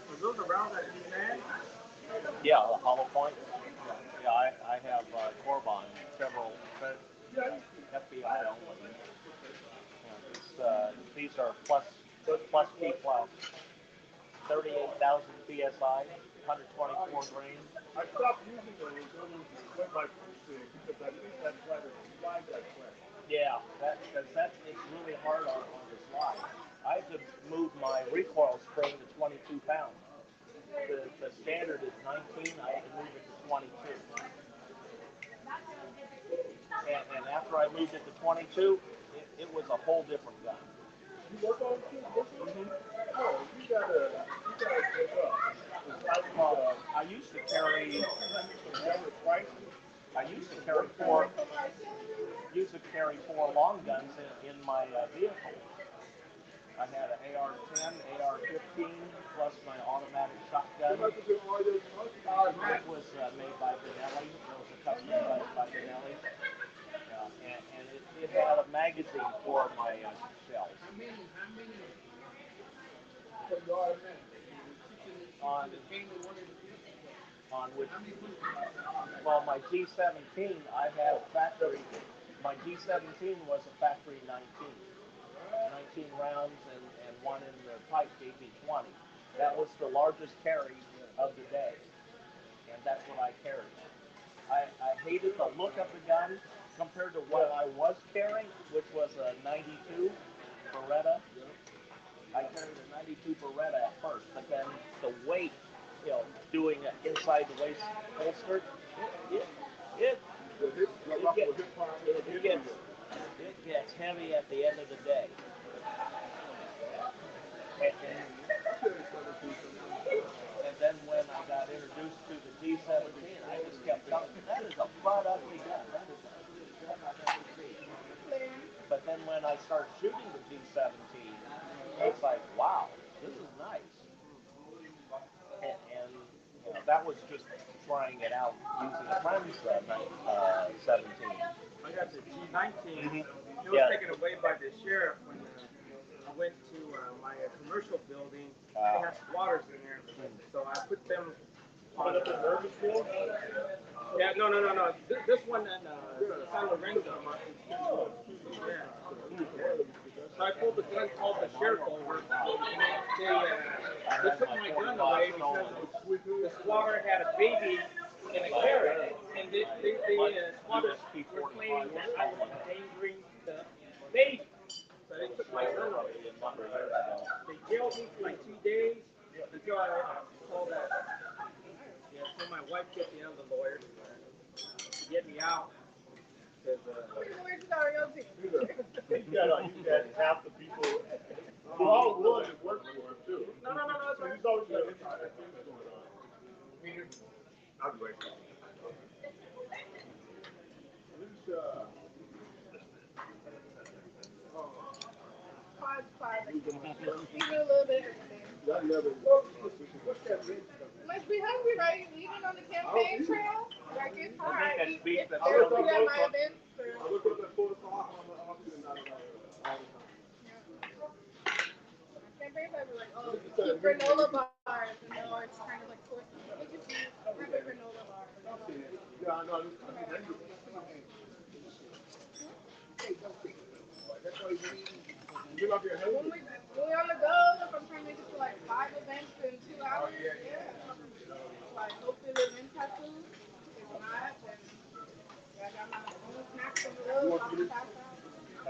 Are those around that you man? Yeah, the hollow point. Yeah, I have Corbon, several FBI only. These are plus P plus, 38,000 psi, 124 grains. I stopped using those when my first thing because I think that's why the slide got cracked. Yeah, it's really hard on the slide. I have to move my recoil spring to 22 pounds. The standard is 19. I have to move it to 22. And after I moved it to 22, it was a whole different gun. You work on too? Oh, you gotta get up. I used to carry. I used to carry four long guns in my vehicle. I had an AR-10, AR-15, plus my automatic shotgun. It was made by Benelli. It was a custom by Benelli. And it had a magazine for my shells. On which, well, my G17, I had a factory. My G17 was a factory 19. 19 rounds and one in the pipe gave me 20. That was the largest carry of the day, and that's what I carried. I hated the look of the gun compared to what I was carrying, which was a 92 Beretta. I carried a 92 Beretta at first, but then the weight, doing it inside the waist holster, it gets heavy at the end of the day. And then when I got introduced to the G17, I just kept telling them, that is a butt ugly gun. But then when I started shooting the G17, it's like, wow, this is nice. And that was just trying it out using a friend's 17. I got the G19. It was taken away by the sheriff when I went to my commercial building. They had squatters in there, so I put them on the nervous field. Yeah, no. This one in San Lorenzo. Yeah. So I pulled the gun, called the sheriff over, and they took my gun away because the squatter had a baby in a carrot, and the squatters were claiming that I was endangering the baby. So they took my gun away. They jailed me for like 2 days until I called that. Yeah, so my wife get the other lawyer to get me out. He's got half the people who all willing to work for him too. No. So he's always got interesting things going on. I'll be right back. You do a little bit of everything. Must be hungry, right? You eating on the campaign trail? Like it's hard. If there's food at my events. I look up at 4 o'clock on the auction all the time. Campaigns I be like, oh, keep granola bars, it's kind of like we just have a granola bar. Yeah, I know. When we on the go, if I'm trying to get to like 5 events in 2 hours, yeah. Like hopefully the events have food. If not, then I got my own snacks and little I'll pass out. I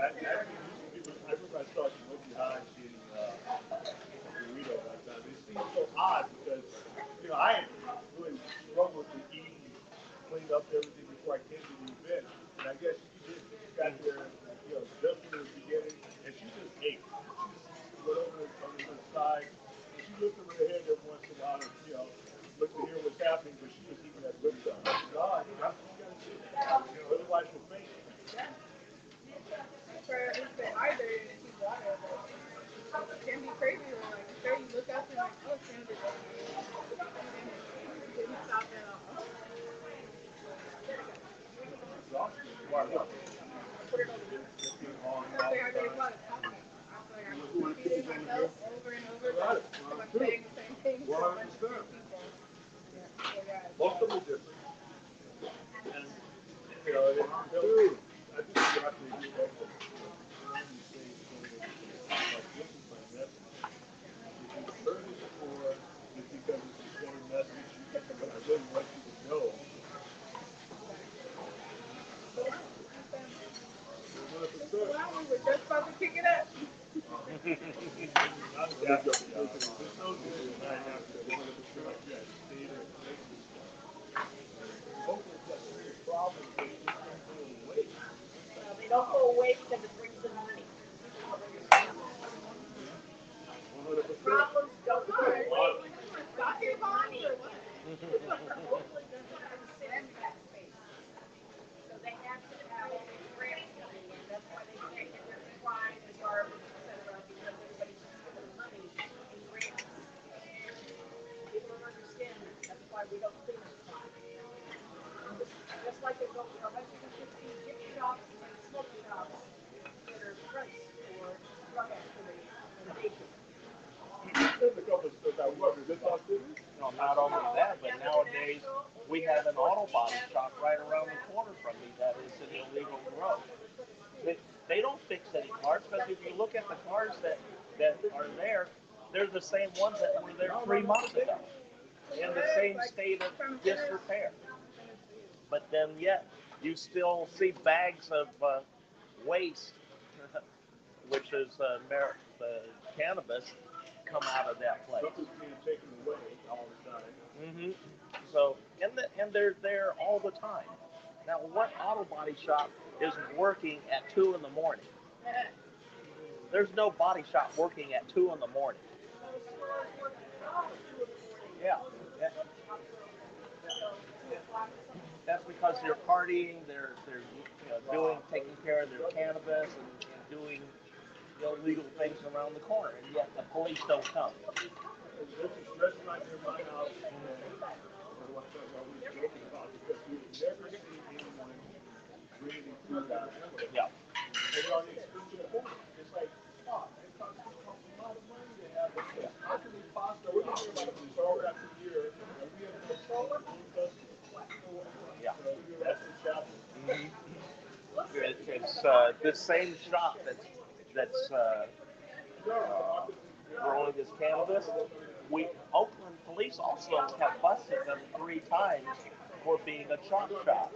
remember I saw Smoky High eating burritos like that. It seemed so odd because, I had really struggled to eat and clean up everything before I came to the event. And I guess she got there, just when it was beginning, and she just ate. She went over on the side, and she looked over her head every once in a while, and, looked to hear what's happening, but she was eating that good stuff. I said, oh, that's what you got to do. Otherwise you'll faint. For at least stay hydrated and keep water. But it can be crazy when like you look up and like, oh, it's gonna be didn't stop at all. Put it over here. Stay hydrated water. I feel like I'm repeating myself over and over because I'm saying the same thing to a bunch of different people. Yeah. Most of them are different. And, I think you have to do that. When you say something like, this is my message. If you've heard it before, it's because it's the same message, but I really want you to know. Well, we were just about to pick it up. They don't go away because it brings them money. Problems don't go away. Stop your bombs or what? Oakland doesn't have a sand tax space. So they have to have a grant money, and that's why they can't get their supplies and garbage, etc., because everybody's There's a couple of stuff I wonder. This all this? No, not only that, but nowadays we have an auto body shop right around the corner from me that is an illegal growth. They don't fix any cars because if you look at the cars that are there, they're the same ones that were there 3 months ago in the same state of disrepair. But then yet you still see bags of waste, which is cannabis, come out of that place. Something's being taken away all the time. Mm-hmm. So and they're there all the time. Now, what auto body shop is working at 2 in the morning? There's no body shop working at 2 in the morning. Yeah. Yeah. That's because they're partying, they're taking care of their cannabis and doing illegal things around the corner, and yet the police don't come. This is just like in my house. And what I'm always joking about because we never see anyone really do that. Yeah. And on the exclusive point, it's like, fuck, it costs a lot of money to have this. How can we possibly, we're talking about the solar after year, and we have no solar Yeah. That's the chapter. It's the same shop that's growing this cannabis. Oakland police also have busted them 3 times for being a chop shop.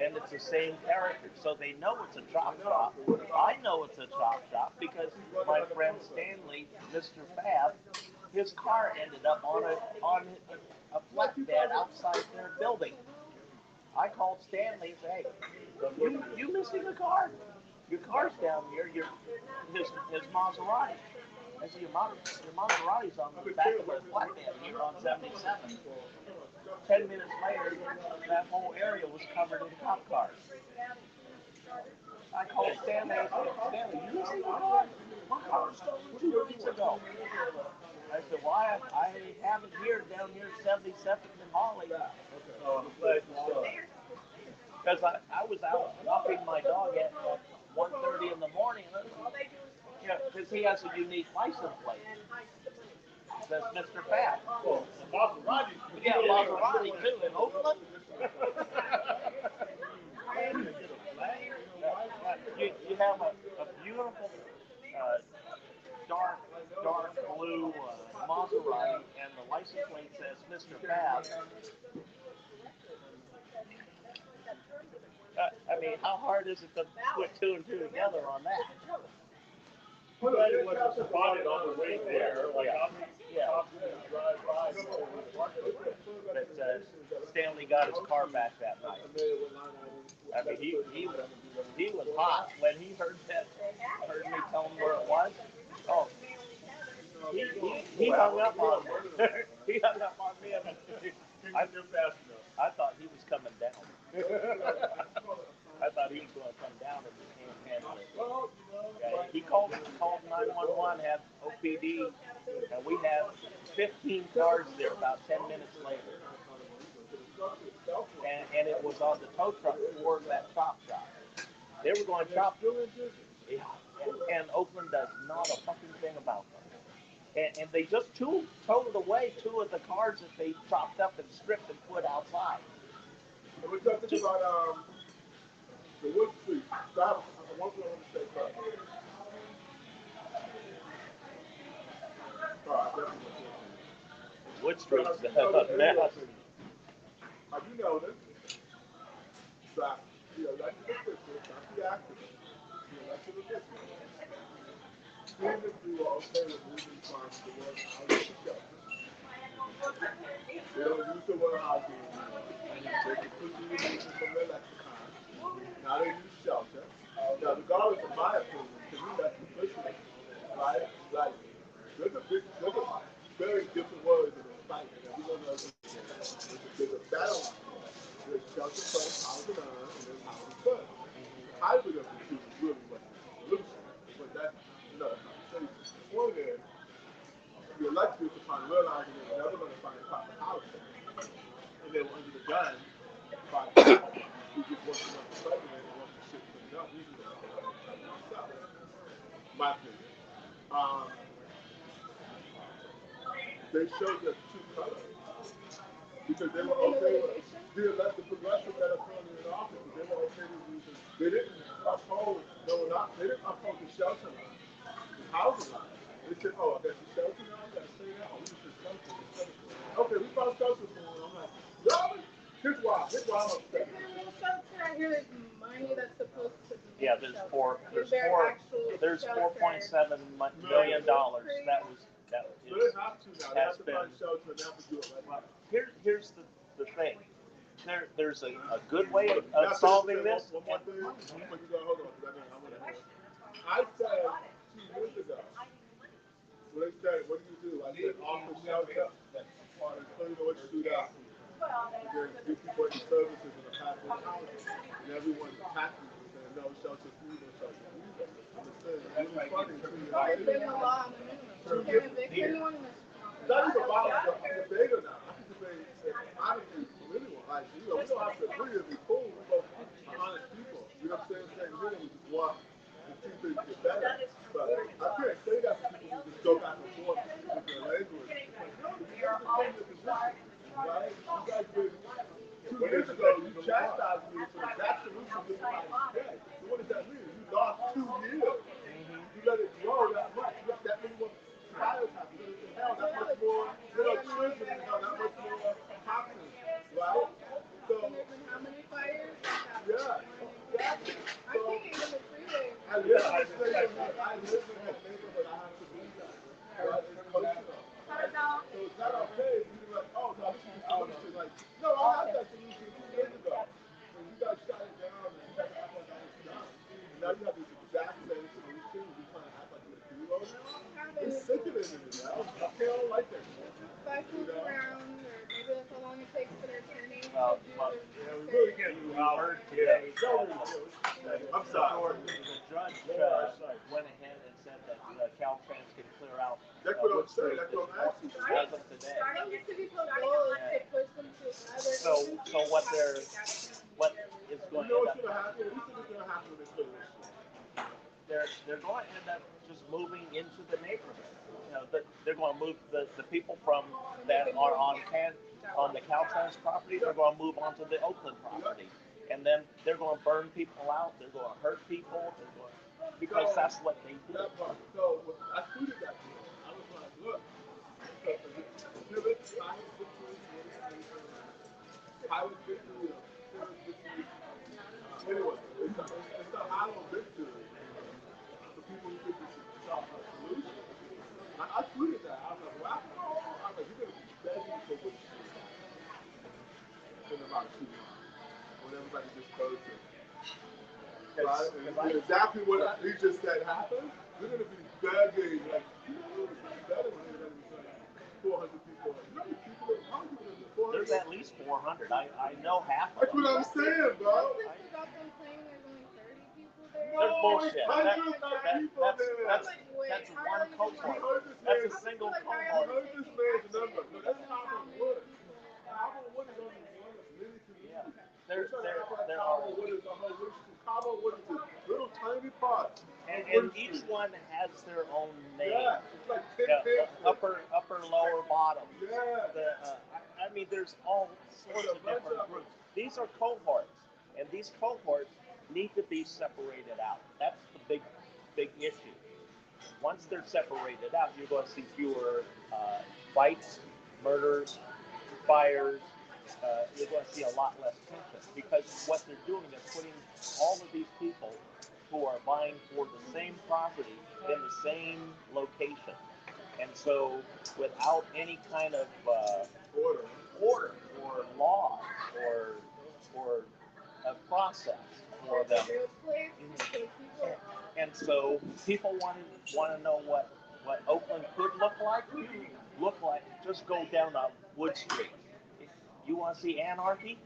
And it's the same character. So they know it's a chop shop. I know it's a chop shop because my friend Stanley, Mr. Fab, his car ended up on a flatbed outside their building. I called Stanley and said, hey, you missing a car? Your car's down here. His Maserati. I said, your Maserati's on the back of a flatbed here on 77. 10 minutes later, that whole area was covered in cop cars. I called Stanley. I said, Stanley, you missing a car? My car was stolen 2 weeks ago. I said, well, I have it here down here 77th and Holly. Because I was out walking my dog at 1:30 in the morning. Because he has a unique license plate. It says Mr. Fat. Well, Maserati. Yeah, Maserati too in Oakland. You have a beautiful dark blue Maserati, and the license plate says Mr. Fab. I mean, how hard is it to put 2 and 2 together on that? But it wasn't spotted on the way there. Like, Yeah. drive by. But Stanley got his car back that night. I mean, he was hot when he heard me tell him where it was. Oh, he hung up on me. He hung up on me. I thought he was coming down. I thought he was going to come down and handle it. Yeah, he called 911, had OPD, and we had 15 cars there about 10 minutes later. And it was on the tow truck for that chop shop. They were going chop. Yeah. And Oakland does not a fucking thing about them. And they just towed away 2 of the cars that they chopped up and stripped and put outside. We're talking about the Wood Street. Stop. One thing I want to say first. Wood Street's a mess. Have you noticed that, like the business, not the activist, like the business, even if you are okay with moving from the word housing to shelter, they don't use the word housing anymore. They can put the movement from their lexicon. Now they use shelter. Now, regardless of my opinion, to me that's sufficient, right? Like, there's a very different words in this fight that we're going to understand. There's a battle line. There's shelter first, housing on, and then housing first. Hybrid of the two is really what the solution is. But that's another conversation. The point is, the electors, upon realizing they're never going to find proper housing, and they were under the gun by who just wasn't the president and wasn't shit for no. not using it. My opinion. They showed the two colors because they were okay with the progressives that are currently in office, but they were okay with using. They didn't oppose. They didn't oppose the shelter line, the housing line. They said, "Oh, I got the shelter now. You got to say that. Oh, we just shelter. Okay, we found shelter for them." I'm like, "Y'all." Here's why. I'm upset. Is there no shelter? I hear there's money that's supposed to be. Yeah, there's $4.7 million that is. So they have to now. They have to find shelter and they have to do it right now. Here's the thing. There's a good way of solving this. One more thing. Hold on. I said 2 years ago. When they said, "What do you do?" I said, "Offer shelter." And clean the way to do that. And then give people any services in the package housing. And everyone's happy with saying, "No shelter for you, no shelter for you." I'm just saying, it's really funny. 2 years later. Been a law on the minimum. You can't evict anyone in this. That is about the debate now. I can debate honestly from anyone. Like, we don't have to agree to be cool. We're both honest people. You know what I'm saying? Same here. We just want to see things get better. But I can't say that for people who just go back and forth with their language. It's like, no, you have to change your position. Right? You guys been 2 years ago, you chastised me for the exact solution this time today. So what does that mean? You lost 2 years. You let it grow that much. You let that many more fires happen. Hell, that much more children and hell, that much more toxins, right? So, and there's been how many fires? Yeah, exactly. I can't even the freeway. I live in that neighborhood. I have to be there. Right? It's cultural. So it's not okay if you're like, "Oh, no, this is the solution." Like, no, I had that solution 2 years ago. When you guys shut it down and you guys act like I was done. And now you have this exact same solution. You're trying to act like you're a hero now. It's sickening to me, man. I don't like that shit. Cycles around, or maybe that's how long it takes for their attorney to do Yeah, we really can't do Howard today. I'm sorry. The judge went ahead and said that Caltrans can clear out. That's what I'm saying. That's what I'm asking. As of today. the city's whole goal is to push them to other So what is going to You know end what's up? going to happen? What do you think is going to happen when they clear this shit? They're going to end up just moving into the neighborhood. You know, they're going to move the people from that are on the Caltrans property. They're going to move onto the Oakland property, and then they're going to burn people out. They're going to hurt people. Because that's what they do. That part. So I tweeted that to him. I was like, look, pivot, silent victory, pilot victory, pivot victory. Anyway, it's a hollow victory for people who think this is a solution. I tweeted that. I was like, well, I was like, you're going to be begging for what in about 2 months. When everybody just goes to right? And exactly what he just said happened. You're going to be begging, like, you know, it's not better when everybody was like 400 people. You know, how many people is 400? There's at least 400. I know half of That's them. what I'm saying, bro. about them saying there's only 30 people there. There's bullshit. That's Wait, one cohort. That's a single I cohort. heard this man's number. No, that's Howard Wood. Howard Wood is only one of many communities. There Cabo are. Wood is a whole list. Cabo Wood is a little tiny part. And each one has their own name. Yeah, it's like 10 upper, lower, bottom. Yeah. I mean, there's all sorts of different groups. These are cohorts, and these cohorts need to be separated out. That's the big issue. Once they're separated out, you're going to see fewer fights, murders, fires. You're going to see a lot less tension because what they're doing is putting all of these people who are vying for the same property in the same location. And so without any kind of order or law or a process for them. And so people want to know what Oakland could look like. Just go down Wood Street. You want to see anarchy?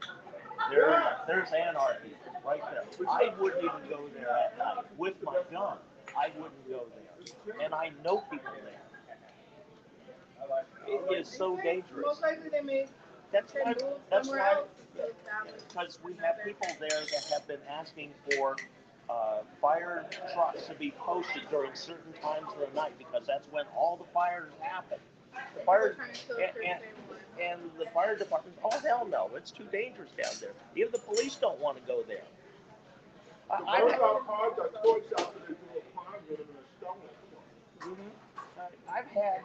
There's anarchy right there. I wouldn't even go there at night with my gun. I wouldn't go there. And I know people there. It is so dangerous. Most likely they may That's why, else. because we have people there that have been asking for fire trucks to be posted during certain times of the night because that's when all the fires happen. The fire and the fire department, oh hell no, it's too dangerous down there. Even the police don't want to go there. I've had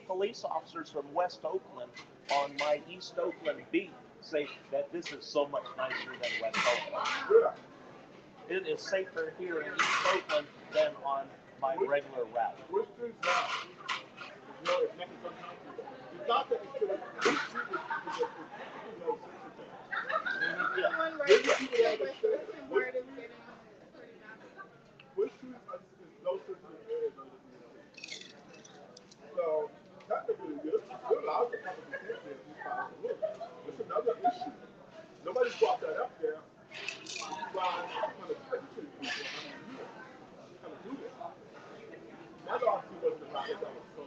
police officers from West Oakland on my East Oakland beat say that this is so much nicer than West Oakland. It is safer here in East Oakland than on my regular route. So technically, you're allowed to come to detention if you file a rule. It's another issue. Nobody's brought that up there. Why kind of persecute people? I mean, you kind of do this. My lawsuit wasn't about it. That was so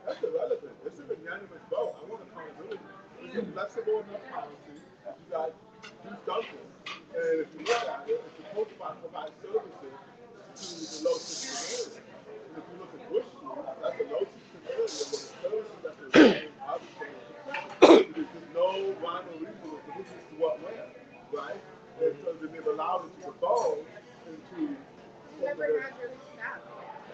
that's irrelevant. It's an unanimous vote. I want accountability. It's a flexible enough policy. You got to do something. And if you look at it, it's supposed to provide services to the low system area. And if you look at Bush Street, that's a low system area where the services that they're doing obviously there's no rhyme or reason as to who gets to what where, right? And so they've allowed it to evolve into Never had really staff.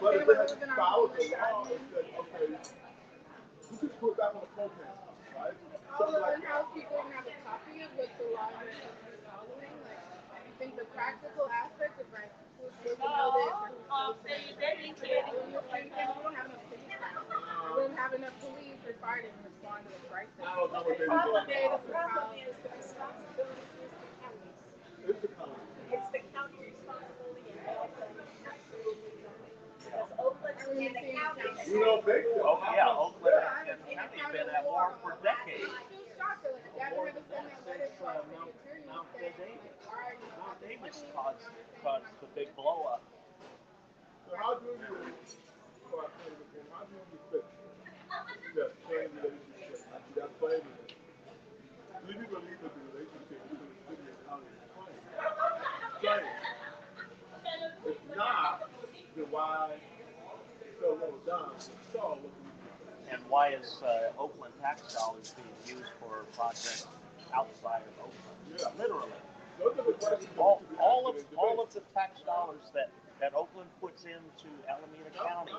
but if they had followed the law and said, okay, you can put that on the program, right? All of the house people don't have a copy of what the law is following. Like, I think the practical aspect of like who's supposed to know this or who's supposed to know this. We don't have enough police now. We don't have enough police or fire to respond to the crisis. I don't know what they The problem is the responsibility is the county's. It's the county. It's the county responsibility and Oakland absolutely not. Because Oakland and the county. You don't think so? Oh yeah, Oakland and the county have been at war for decades. Mount Davis caused the big blow up. So how do you fix that strained relationship? That flavor. Do you believe that the relationship between the city and county is strained? If not, then why so low down? So and why is Oakland tax dollars being used for projects outside of Oakland? Yeah. Literally. Those are the questions all of the tax dollars that Oakland puts into Alameda County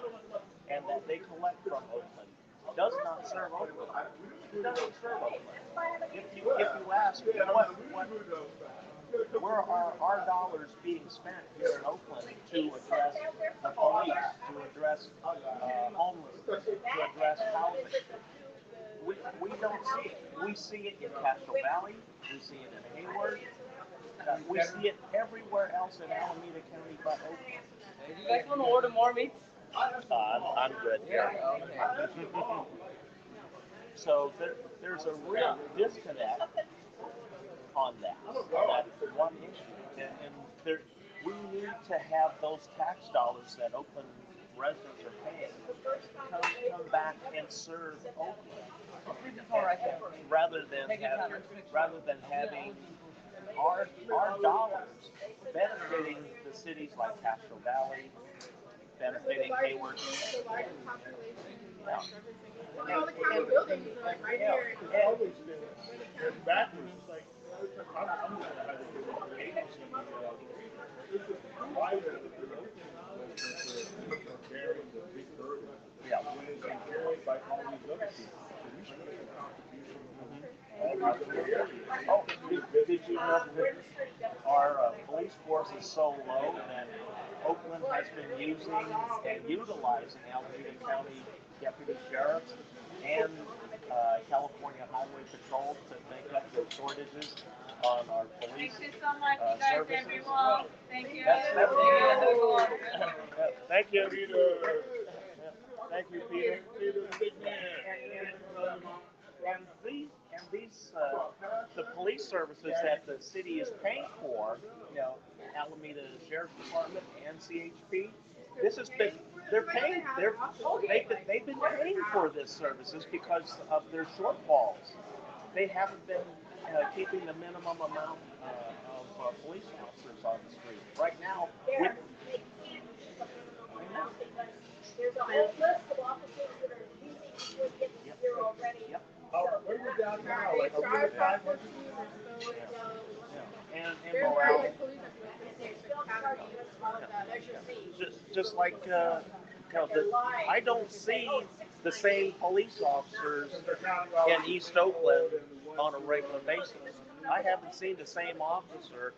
and that they collect from Oakland does not serve Oakland. It doesn't serve Oakland. If you ask where are our dollars being spent here in Oakland to address the police, to address homelessness, to address housing, we don't see it. We see it in Castro Valley. We see it in Hayward. We see it everywhere else in Alameda County but Oakland. You guys want to order more meats? I'm good here. So there's a real disconnect on that. That's one issue. And we need to have those tax dollars that Oakland residents are paying come back and serve Oakland. Rather than having our dollars benefiting the cities like Castro Valley, benefiting Hayward. All the county buildings are like right here. It's backwards. It's like, I'm going to have to do an agency. This is why they're carrying the big burden. Yeah. When it's been carried by all these other people. So we should make a contribution. Oh, did you know that our police force is so low that Oakland has been using and utilizing Alameda County deputy sheriffs and California Highway Patrol to make up the shortages on our police Thank you so much, you guys, services? everyone. Thank you. Thank you. Peter. Thank you, Peter. Peter's big man. And these the police services that the city is paying for, Alameda Sheriff's Department and CHP, they've been paying for this services because of their shortfalls. They haven't been keeping the minimum amount of police officers on the street. Right now, There, they can't use something else because there's a whole list of officers that are leaving before the end of the year already. Yep. Oh, where you down now? Like, are we at 500? And There's morale. like police association, academies, all of that. Like, Just like I don't see the same police officers in East Oakland on a regular basis. I haven't seen the same officer.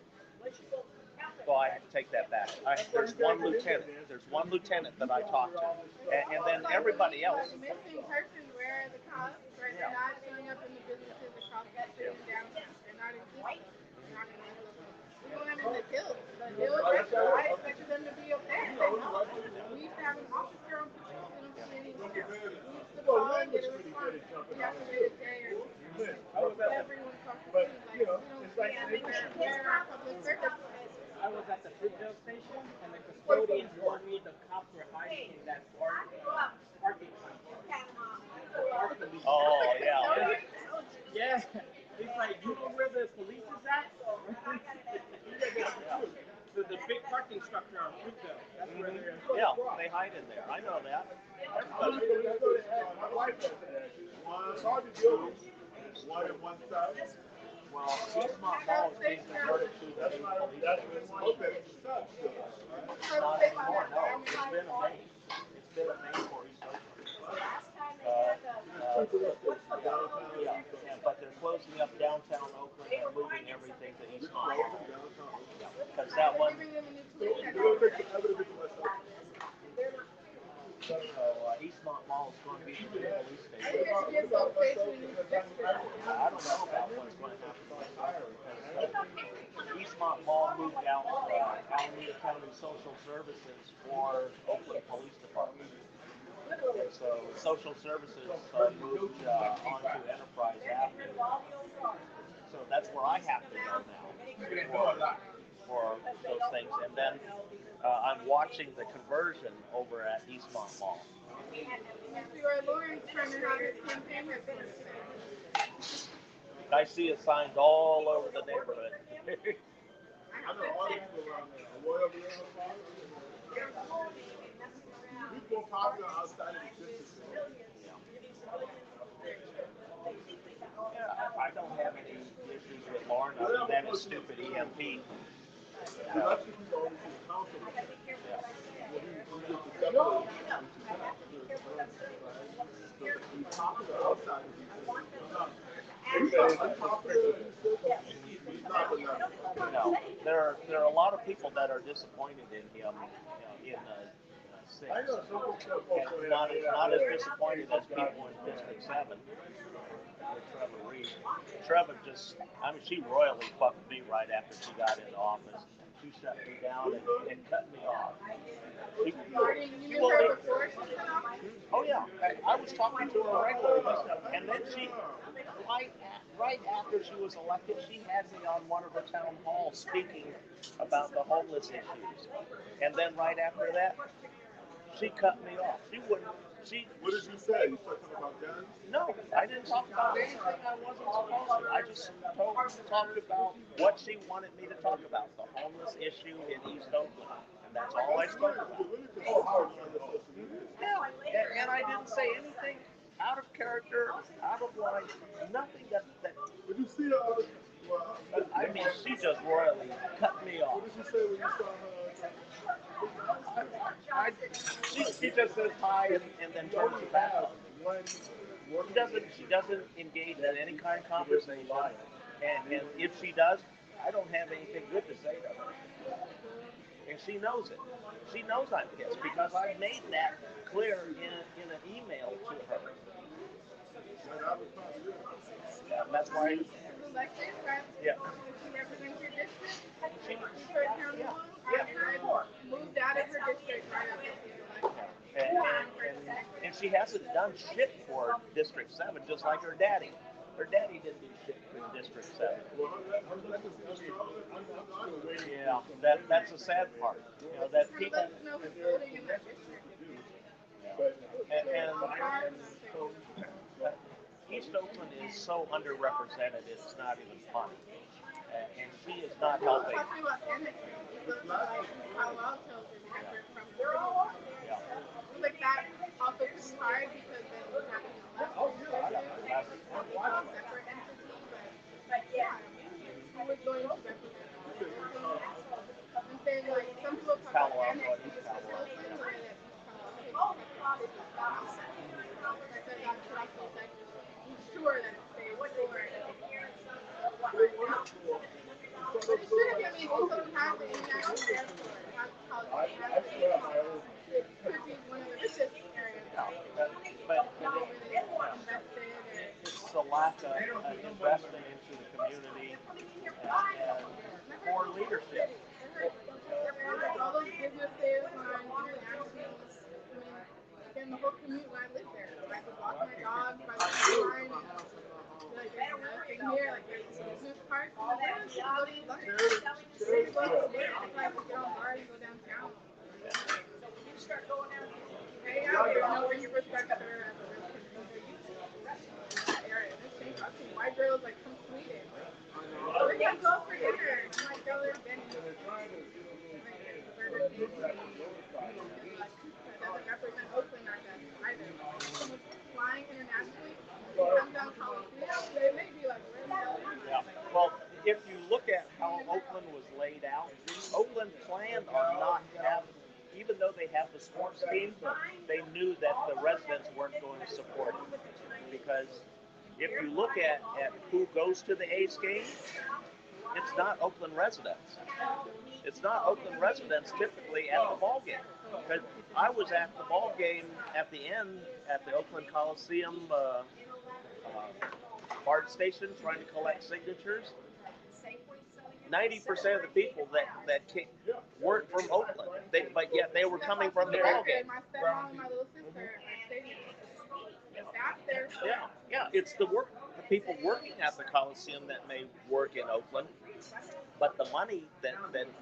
Well, I have to take that back. There's one lieutenant. There's one lieutenant that I talk to, and then everybody else. Like missing person, where are the cops? Right? They're not showing up in the businesses. The cops are sitting downtown. They're not existing. They're not going to even in the hills. The hills, I expected them to be okay. We used to have an officer on patrol. We don't see any here. We used to call and get a response. We have to wait a day or everyone talks to me like, we don't see anywhere where our public service is. I was at the Fruitvale station, and the custodians warned me the cops were hiding in that parking lot. Oh yeah. Yeah. He's like, you know where the police is at? The big parking structure on Fruitvale. That's where they're at. Yeah, they hide in there. I know that. My wife does that. One, two, one in one side. Well, Eastmont Mall is being converted to the new police station. Not anymore. No, it's been a main. It's been a main for East Oakland. Yeah, but they're closing up downtown Oakland and moving everything to Eastmont Mall. Because that one. So Eastmont Mall is going to be the new police station. I don't know about what's going to happen because Eastmont Mall moved out Alameda County Social Services for Oakland Police Department. And so Social Services moved onto Enterprise Avenue. So that's where I have to go now for those things. And then I'm watching the conversion over at Eastmont Mall. I see it signs all over the neighborhood. I know all these people around there. Royal We're more popular outside of the district. Yeah, I don't have any issues with Lauren other than his stupid EMP. No, there are a lot of people that are disappointed in him, in six. And not as disappointed as people in District 7 with Trevor Reed. Trevor she royally fucked me right after she got into office. She shut me down and cut me off. Oh yeah, I was talking to her regularly, and then she, right after she was elected, she had me on one of her town halls speaking about the homeless issues, and then right after that, she cut me off. She wouldn't. What did you say? You talking about guns? No, I didn't talk about anything I wasn't supposed to. I just talked about what she wanted me to talk about, the homeless issue in East Oakland. And that's all I spoke about. Yeah, and I didn't say anything out of character, out of line, nothing that Did you see her? I mean, she just royally cut me off. What did you say when you saw her? She just says hi and then turns her back on. She doesn't engage in any kind of conversation. And if she does, I don't have anything good to say to her. And she knows it. She knows I'm pissed because I made that clear in an email to her. That's why. Yeah. Moved out of her district right after. And she hasn't done shit for District 7, just like her daddy. Her daddy didn't do shit for District 7. Yeah, that's the sad part. You know, that people. And East Oakland is so underrepresented, it's not even funny. and she is not helping. Talking about energy, you look like Palo Alto is different from Oregon. Like that also could be hard because then you have to do less resources, separate entity. But yeah, who is going to represent all of it? And then like some people talk about annex East Coast Oakland, the way that East Coast Oakland is separate cities. I said that should also like ensure that it stays for it. But it shouldn't. I mean, it doesn't have the international airport. It has college. It has it could be one of the richest areas. But Really invested. it's the lack of investment into the community and poor leadership. All those businesses on international. I mean, again, the whole commute when I lived there. I could walk my dog by the line. Like there's nothing here. Like there's business parks. Go to lunch. Maybe go to work. Like get on bar and go downtown. Hang out. There's no infrastructure as a area. I've seen white girls like come Sweden. We're gonna go for dinner. I'm like, girl, there's been doesn't represent Oakland or that either. Someone's flying internationally, comes down Coliseum, they may be like, where the hell am I? Yeah. Well, if you look at how Oakland was laid out, Oakland planned on not having, even though they have the sports team, they knew that the residents weren't going to support it. Because if you look at who goes to the A's game, it's not Oakland residents. It's not Oakland residents typically at the ball game. Because I was at the ball game at the end at the Oakland Coliseum BART station trying to collect signatures. 90% of the people that came weren't from Oakland, but yet they were coming from the ball game. My stepmom and my little sister are stadium. Yeah. It's the people working at the Coliseum that may work in Oakland, but the money that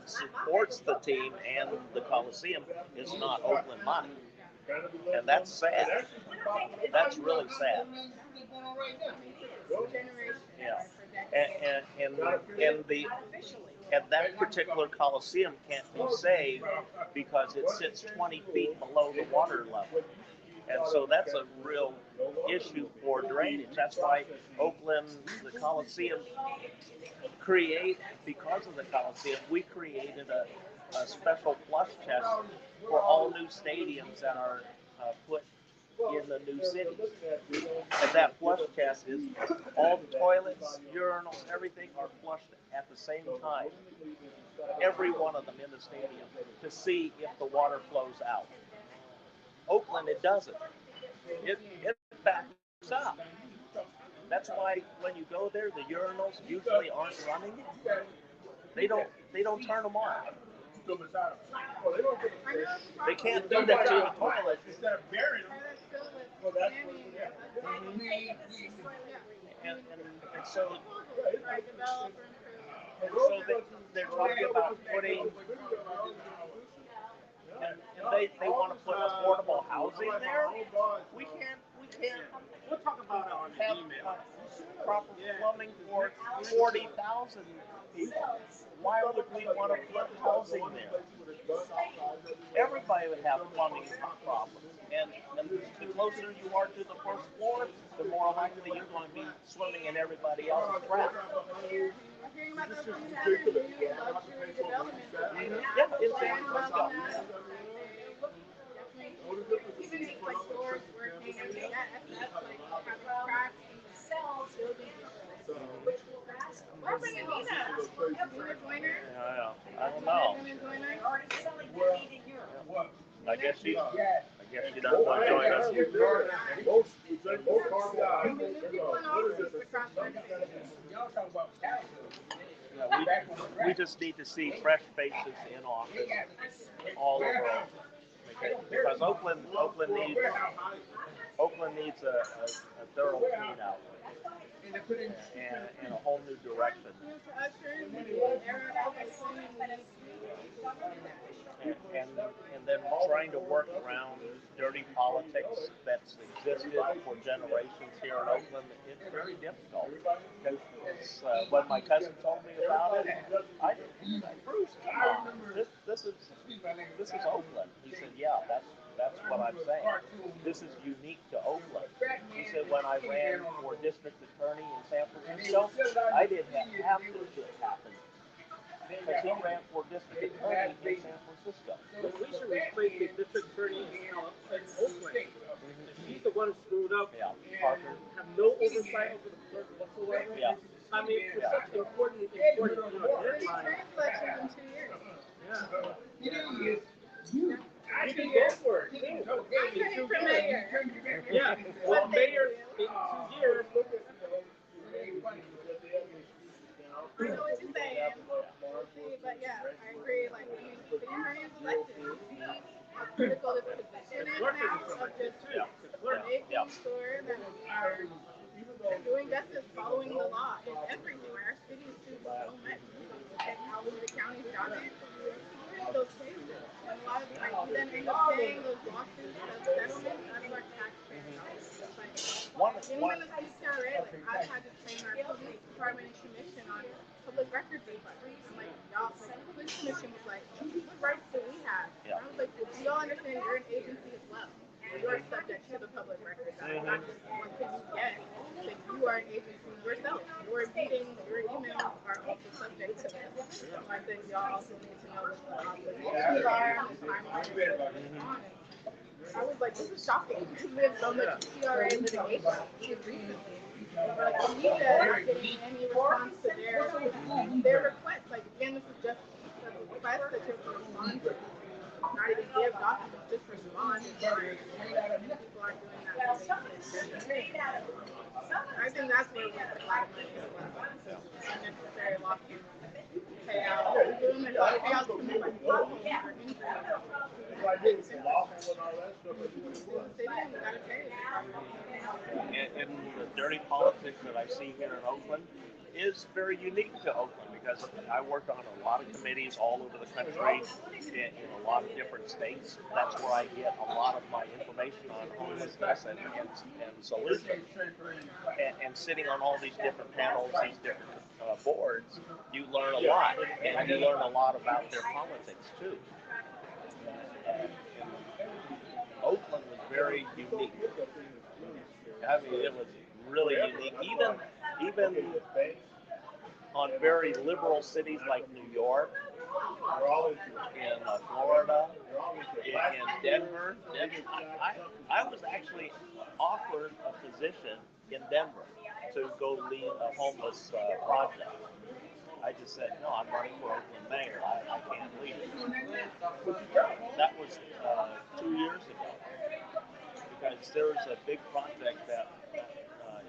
supports the team and the Coliseum is not Oakland money, and that's sad. That's really sad. Yeah, and that particular Coliseum can't be saved because it sits 20 feet below the water level. And so that's a real issue for drainage. That's why Oakland, the Coliseum, because of the Coliseum, we created a special flush test for all new stadiums that are put in the new cities. And that flush test is all the toilets, urinals, everything are flushed at the same time. Every one of them in the stadium to see if the water flows out. Oakland, it doesn't. It backs up. That's why when you go there, the urinals usually aren't running. They don't turn them on. They can't do that to the toilet. And so they're talking about putting. And they want to put affordable housing there. We can't. We'll talk about it on the email. Proper plumbing for 40,000 people. Why would we want to put housing there? Everybody would have plumbing problems. And the closer you are to the first floor, the more likely you're going to be swimming in everybody else's crap. Yeah, it's San Francisco. Even if like stores working, I mean that SF like having cracks and cells building. We're bringing Nina. Nina Joyner. Yeah, I don't know. Nina Joyner. I guess she's not going to join us. We just need to see fresh faces in office all over Oakland. Because Oakland needs a thorough clean out and a whole new direction. And then trying to work around dirty politics that's existed for generations here in Oakland, it's very difficult. Because when my cousin told me about it, I said, Bruce, come on, this is Oakland. He said, yeah, that's what I'm saying. This is unique to Oakland. He said, when I ran for district attorney in San Francisco, I didn't have half the shit happen. Because he ran for district attorney in San Francisco. The police replaced the district attorney in Oakland. She's the one who screwed up. Yeah, Parker. Have no oversight over the clerk whatsoever. Yeah. I mean, for such important deadline. Elections in 2 years. Yeah. You can go for it. I'm running for mayor. Yeah. Well, mayor in 2 years. I know what you're saying. We'll see, but yeah, I agree. Like, I mean, the attorney is elected. You see how critical this position is now of just making sure that are doing justice, following the law in everything. Our cities do so much. And how the county's got it, those cases. And a lot of times we then end up paying those lawsuits, those settlements out of our taxpayers. Anyone that's CCRA, like I've had to train our police department and commission on public records requests. I'm like, y'all, the police commission was like, what rights do we have? And I was like, well, do y'all understand you're an agency as well? You're subject to the public records. Not just one thing you get, that you are an agency yourself. Your meetings, your emails are also subject to this. So I think y'all also need to know what the obligations are and the timeline that's on. I was like, this is shocking because we have so much CRA litigation recently. But the media is getting any response to their request. Like, again, this is just a request that you have to respond to. Not even give documents, just respond. People aren't doing that. I think that's where we have to find money as well. Unnecessary lawsuits. Payouts. We're doing the payouts to make like potholes or injuries. And the dirty politics that I see here in Oakland is very unique to Oakland because I work on a lot of committees all over the country in a lot of different states. That's where I get a lot of my information on homelessness and solutions. And sitting on all these different panels, these different boards, you learn a lot. And you learn a lot about their politics too. And Oakland was very unique. I mean, it was really unique. Even on very liberal cities like New York, in Florida, in Denver. I was actually offered a position in Denver to go lead a homeless project. I just said, no, I'm running for Oakland mayor. I can't lead it. That was 2 years ago. Because there's a big project that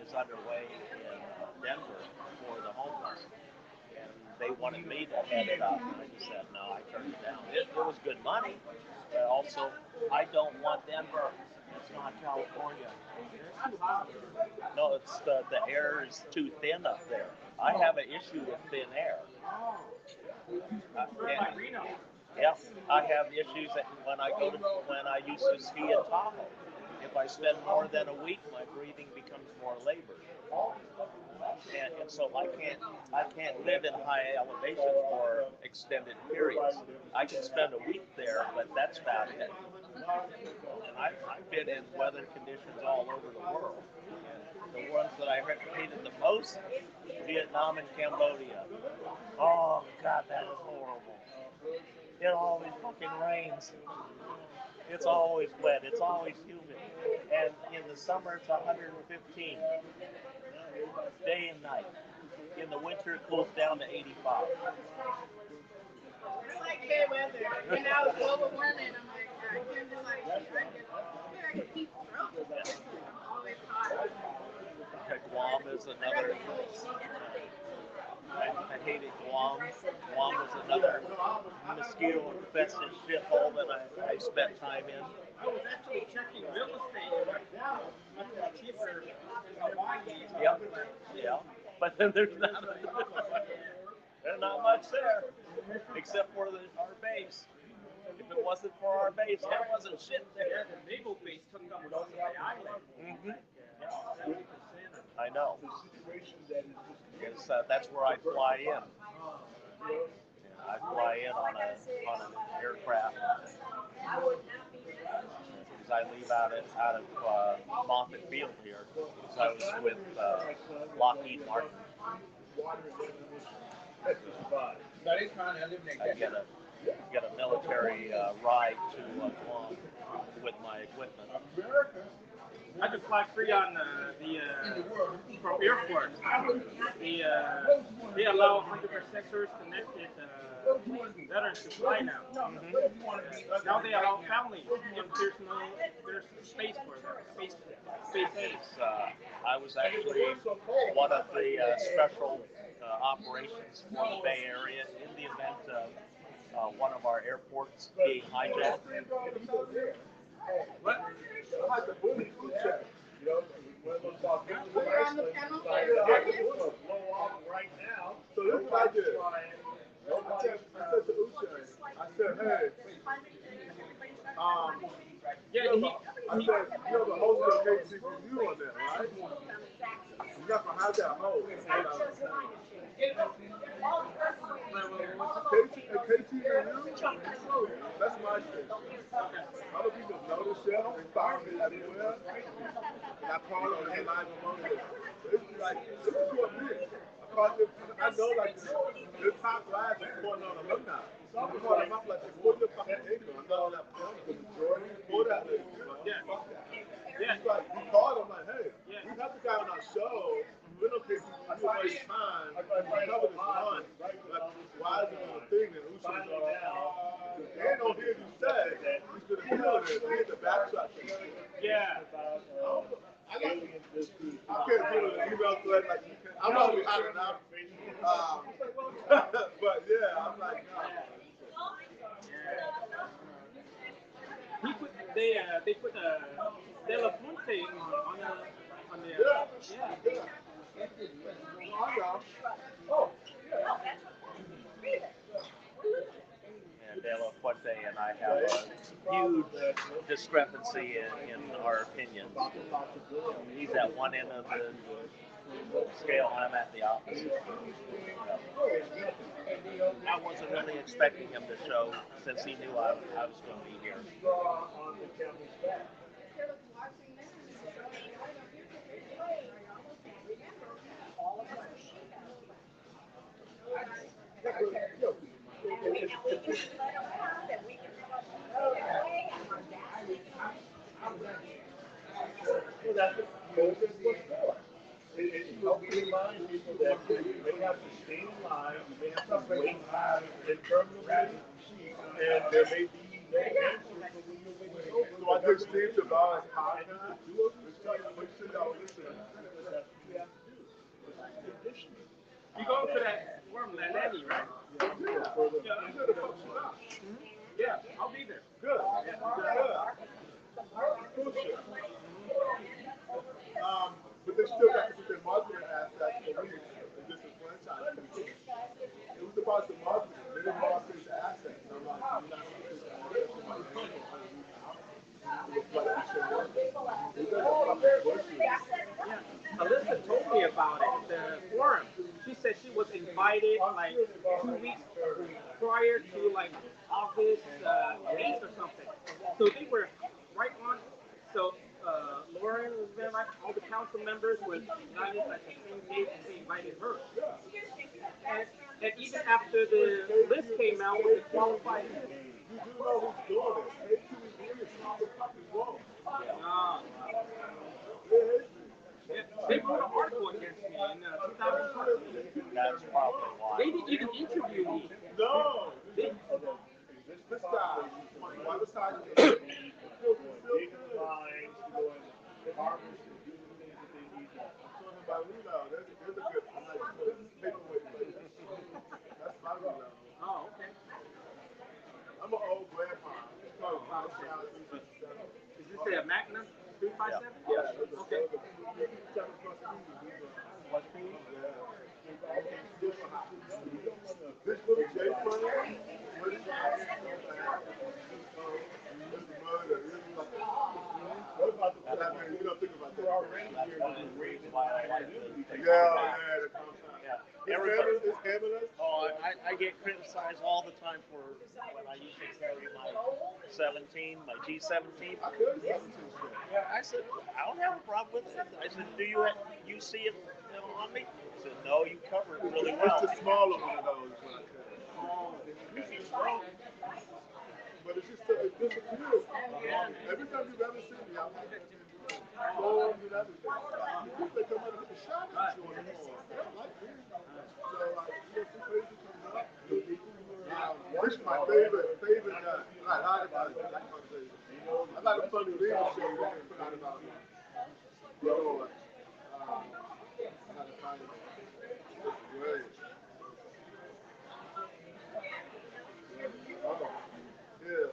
is underway in Denver for the homeless. And they wanted me to head it up. And I just said, no, I turned it down. It was good money. But also, I don't want Denver. It's not California. No, it's the air is too thin up there. I have an issue with thin air. Yeah, I have issues that when I used to ski in Tahoe. If I spend more than a week, my breathing becomes more labored, and so I can't live in high elevation for extended periods. I can spend a week there, but that's about it. And I've been in weather conditions all over the world. And the ones that I hated the most, Vietnam and Cambodia. Oh God, that was horrible. It always fucking rains. It's always wet. It's always humid. And in the summer, it's 115. Day and night. In the winter, it cools down to 85. It's like gay weather. And now it's global warming. I'm like, I can't do like, I get heat stroke. I'm always hot. Guam is another. I hated Guam. Guam was another mosquito-infested shithole that I spent time in. I was actually checking real estate much cheaper in Hawaii. Yeah. But then there's not much there, except for our base. If it wasn't for our base, there wasn't shit there. The naval base took up most of the island. I know. The situation that is just Because that's where I fly in. Yeah, I fly in on an aircraft. Because I leave out of Moffett Field here. Because I was with Lockheed Martin. I get a military ride to Guam with my equipment. I could fly free on from Air Force. They allow 100% service connected veterans to fly now. Now they allow families, and there's space for them. Space age. I was actually one of the special operations for the Bay Area in the event of one of our airports being hijacked. What? We're on the panel. Blow off right now. So this is what I did. I said to Uche, I said, hey, Yeah, I said, you have a host of KTVU on there, right? You're not gonna have that host. KTVU, that's my shit. Other people notice it, they follow me everywhere. And I call them and live promotion. It's like, this is what me. I know like the top guys are calling on alumni. So I'm calling them up like, what the fucking acre? I'm not on that point. The majority for that list. Yeah. He's like, we called him like, hey, we have the guy on our show. We don't care if you waste time. We cover this run. Like, why is it a thing that Uche is they don't hear you say he's going to kill it. He had the backtrack. Yeah. I can't do an email thread like you can. I'm not behind enough. But yeah, I'm like, no. They put a De La Fuente on the Yeah. Oh, And De La Fuente and I have a huge discrepancy in our opinions. He's at one end of the scale, I'm at the opposite. I wasn't really expecting him to show since he knew I was going to be here. It helps remind people that you may have to stay in line, you may have to wait interminably, and there may be no answer for when you're waiting. So I did Steve Tavares podcast. It's like, make sure y'all listen. That's what you have to do. This is conditioning. You go to that forum, that Lenny, right? Yeah, I'll be there. Good. But they still got to put their marketing aspect for me and disenfranchise people. It was about the marketing. They didn't market the assets. And I'm like, you're not going to take the assets from my people. Yeah. Alyssa told me about it, the forum. She said she was invited like 2 weeks prior to like August 8th or something. So they were right on. So Lauren was there, like all the council members was invited at the same date and they invited her. And even after the list came out with the qualified list. You do know who's doing it. AQV is not the fucking wrong. They wrote an article against me in 2014. That's probably why. They didn't even interview me. No. They, This guy, why was I lines to go and harvest and do the things that they need done. I'm talking about Reno. There's a good. I'm like, this is paperweight players. That's my Reno. oh, okay. I'm an old grandpa. It's called Is this a Magnum 357? Yeah. Okay. This little J frame, what is it? why I had to take Yeah, it back. yeah, the compound. Yeah. It's Everybody. ambulance. Oh, I get criticized all the time for when I used to carry my 17, my G17. I could have 17 shit. Yeah, I said I don't have a problem with it. I said, do you see it on me? He said, no, you cover it really well. It's the smaller one of those when I could. But it's just it disappears. Every time you've ever seen me, I'm like forms and everything. People they come out and hit the shot at you on the floor. They don't like me. So like, some crazy comes up. This is my favorite. I like my favorite. I got a funny video show that they put out about me. Yo, I gotta find it. It's great. Oh, yeah.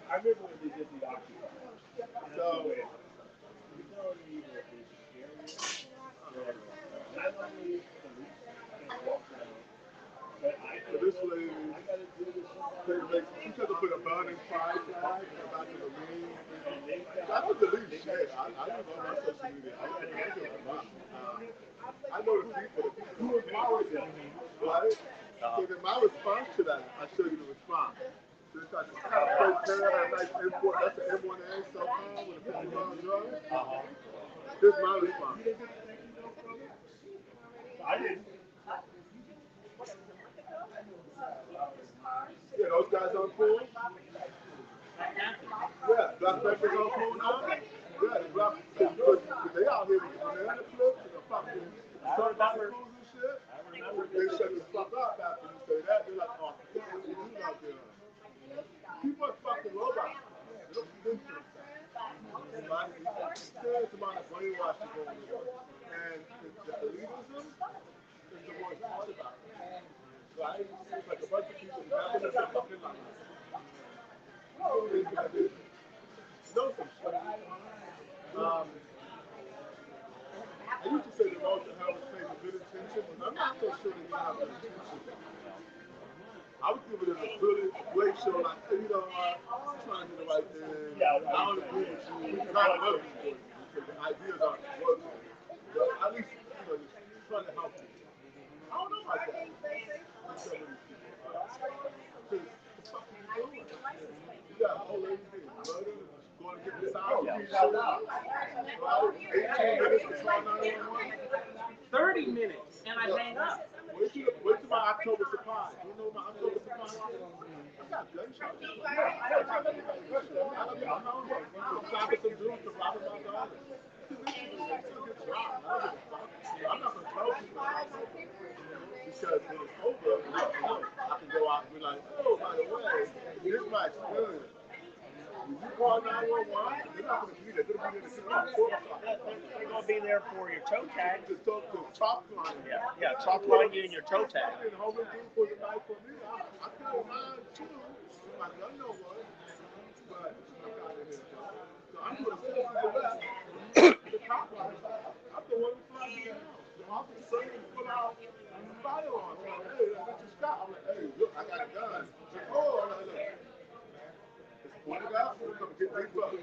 I remember when they did the Occupy. So, not only police can walk around, but so this lady, she tried to put a burning pride flag in the back of the room. I don't delete shit. I use all my social media. I don't give a fuck. I know the people who was following me, right? So then my response to that, I show you the response. So it's like, a nice import, that's an M1A cell phone with a $50 drug. Here's my response. I didn't. Yeah, those guys on pool. Yeah, Black Pepper's on pool now. Yeah, the Black, because they out here with the banana clips and the fucking circles and shit. They shut the fuck up after you say that. They're like, oh, what you do out there? People are fucking robots. They don't think for themselves. Right? There's a amount of brainwashing going on. And the elitism is the worst part about it. Right? It's like a bunch of people having a fucking life. Know some shit. I used to say the most of how it's paid with good intention, but I'm not so sure they have good intention. I would give it a really great show, like, hey, you know, I'm trying to do the right thing. I don't agree with you. We can have another people because the ideas aren't working. But at least, you know, just trying to help people. I don't know about that. Some of these people. Because the fuck are you doing? You got a whole lady being murdered, going to get the sound. Right? 18 minutes before 911. 30 minutes, and I hang up. Wait till my October supply. You know my October supply? I got gunshots. I don't get my home. I'm stopping some dudes to rob my dog. I'm not going to tell people that. Because when it's over, I can go out and be like, oh, by the way, this is my experience. When you call 911, they're not going to be there. They're going to be there at 4 o'clock. They're going to be there for your toe tag. To talk line. Yeah, talk line you in your toe tag. And the whole thing was a night for me. I feel mine too. My gun no one. But I'm out of here. So I'm going to say to the left, the cop line. I'm the one who flies you down. The officer put out a firearm. Hey, Mr. Scott. I'm like, hey, look, I got a gun. Oh, I'm like, look. Point it out, we'll come get big bucks.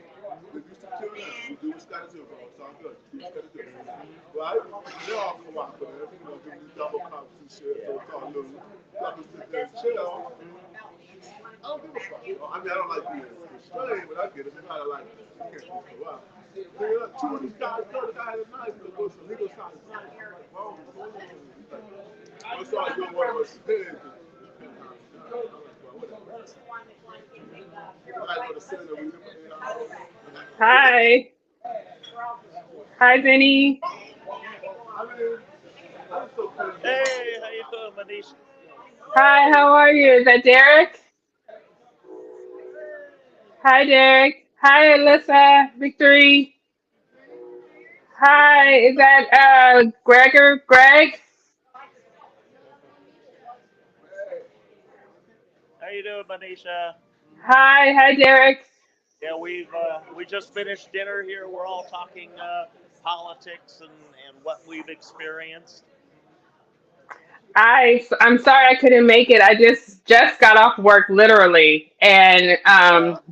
We used to kill them. We do what you gotta do, bro. It's all good. Do what you gotta do. Right? They're all cooperative, you know, giving you double cups and shit, so it's all loose. So I'm just sit there and chill. I don't give a fuck. You know? I mean, I don't like being restrained, but I get it. They gotta like, you can't just go out. Two of these guys, third guy is nice, but go to the legal side is nice. I'm like, whoa, what's going on? I'm sorry, you don't want to respect. Hi. Hi, Benny. Hey, how you doing, Manisha? Hi, how are you? Is that Derek? Hi, Derek. Hi, Alyssa. Victory. Hi, is that Greg? How you doing, Manisha? Hi, Derek. Yeah, we just finished dinner here. We're all talking politics and what we've experienced. I'm sorry I couldn't make it. I just got off work literally and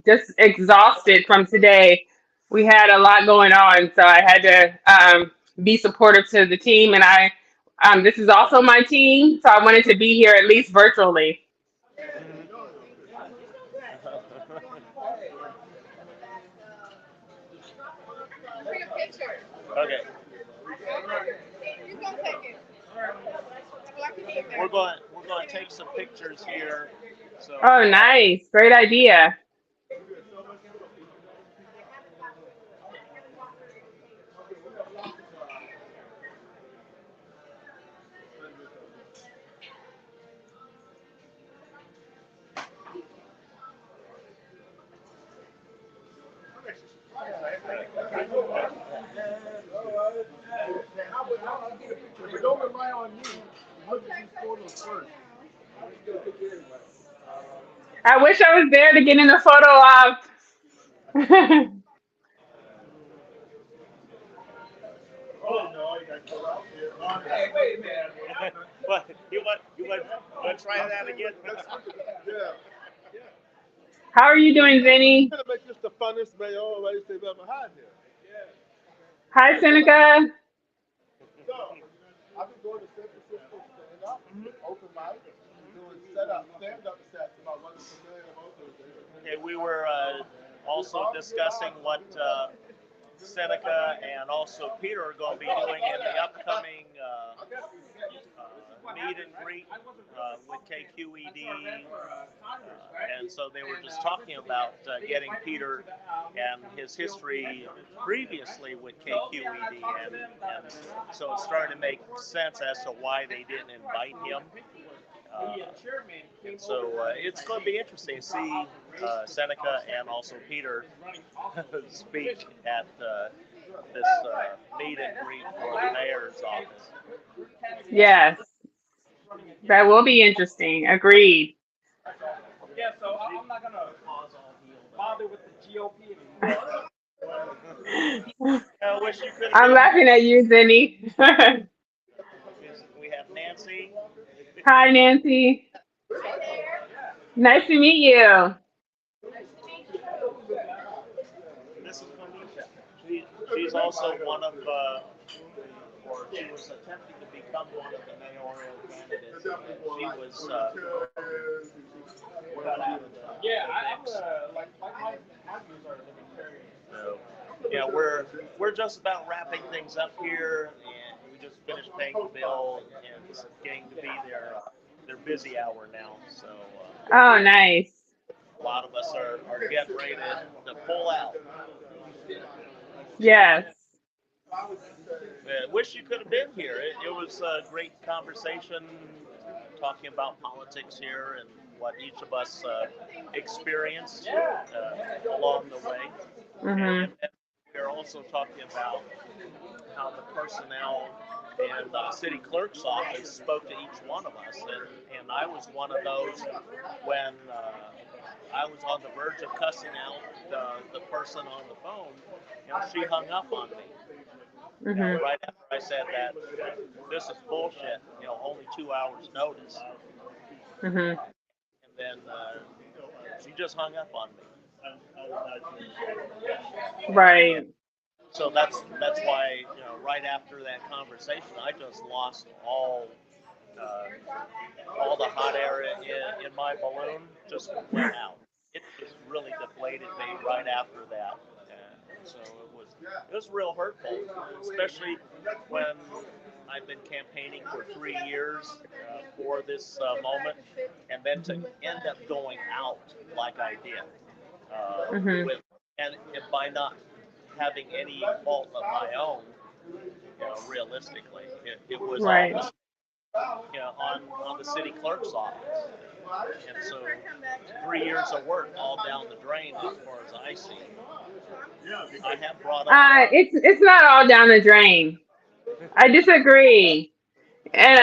just exhausted from today. We had a lot going on, so I had to be supportive to the team, and this is also my team, so I wanted to be here at least virtually. Okay. We're going to take some pictures here. So Oh, nice. Great idea. But don't rely on me. Look at these photos first. I wish I was there to get in the photo op. Oh no, you got to go out here. hey, wait a minute. What? You want to try that again? Yeah. How are you doing, Vinny? Gonna make this the funnest mayoral race they've ever had here. Hi, Seneca. So, I've been going to San Francisco stand up, open mic, doing stand up sets about what's familiar of Oakland. Okay, we were also discussing what Seneca and also Peter are going to be doing in the upcoming meet and greet with KQED. And so they were just talking about getting Peter and his history previously with KQED. And so it started to make sense as to why they didn't invite him. And so it's going to be interesting to see Seneca and also Peter speak at this meet and greet for the mayor's office. Yes, that will be interesting. Agreed. Yeah, so I'm not gonna bother with the GOP anymore. I wish you could have I'm been laughing at you, Vinny. We have Nancy. Hi, Nancy. Nice to meet you. This is Juanita. She's also one of, or she was attempting to become one of the mayoral candidates. She was cut out of the mix. Like my views are libertarian. So, yeah, we're just about wrapping things up here, and we just finished paying the bill, and it's getting to be their busy hour now. So Oh, nice. a lot of us are getting ready to pull out. Yes. Wish you could have been here. It was a great conversation talking about politics here and what each of us experienced along the way. Mhm. And we're also talking about how the personnel in the city clerk's office spoke to each one of us. And I was one of those when I was on the verge of cussing out the person on the phone. She hung up on me. Mhm. Right after I said that, this is bullshit. Only 2 hours notice, Mhm. and then she just hung up on me. Right. So that's why right after that conversation, I just lost all the hot air in my balloon. Just went out. It just really deflated me right after that. So it was real hurtful, especially when I've been campaigning for 3 years for this moment, and then to end up going out like I did, Mhm. and by not having any fault of my own, realistically, it was Right. all on the city clerk's office, and so 3 years of work all down the drain as far as I see. I have brought up. It's not all down the drain. I disagree. And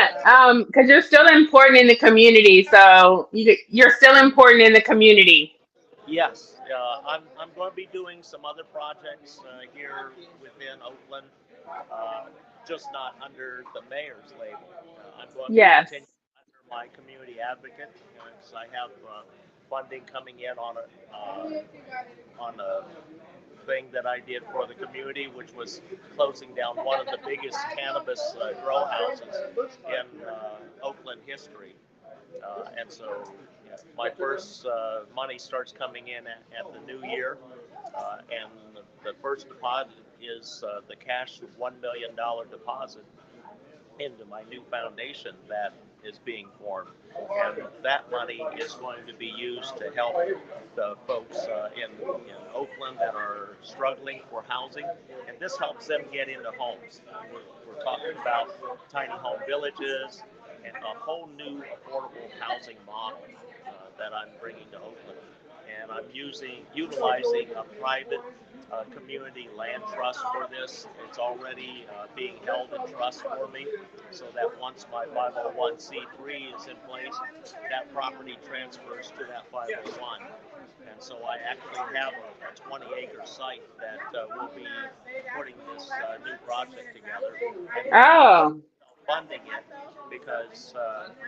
because you're still important in the community, so you're still important in the community. Yes, I'm going to be doing some other projects here within Oakland, just not under the mayor's label. I'm going to be Yes. continuing under my community advocate because I have funding coming in on a thing that I did for the community, which was closing down one of the biggest cannabis grow houses in Oakland history. And so my first money starts coming in at the new year, and the first deposit is the cash $1 million deposit into my new foundation that is being formed. And that money is going to be used to help the folks in Oakland that are struggling for housing. And this helps them get into homes. We're talking about tiny home villages and a whole new affordable housing model that I'm bringing to Oakland. And I'm utilizing a private community land trust for this. It's already being held in trust for me, so that once my 501c3 is in place, that property transfers to that 501. And so I actually have a 20-acre site that will be putting this new project together. And Oh. funding it because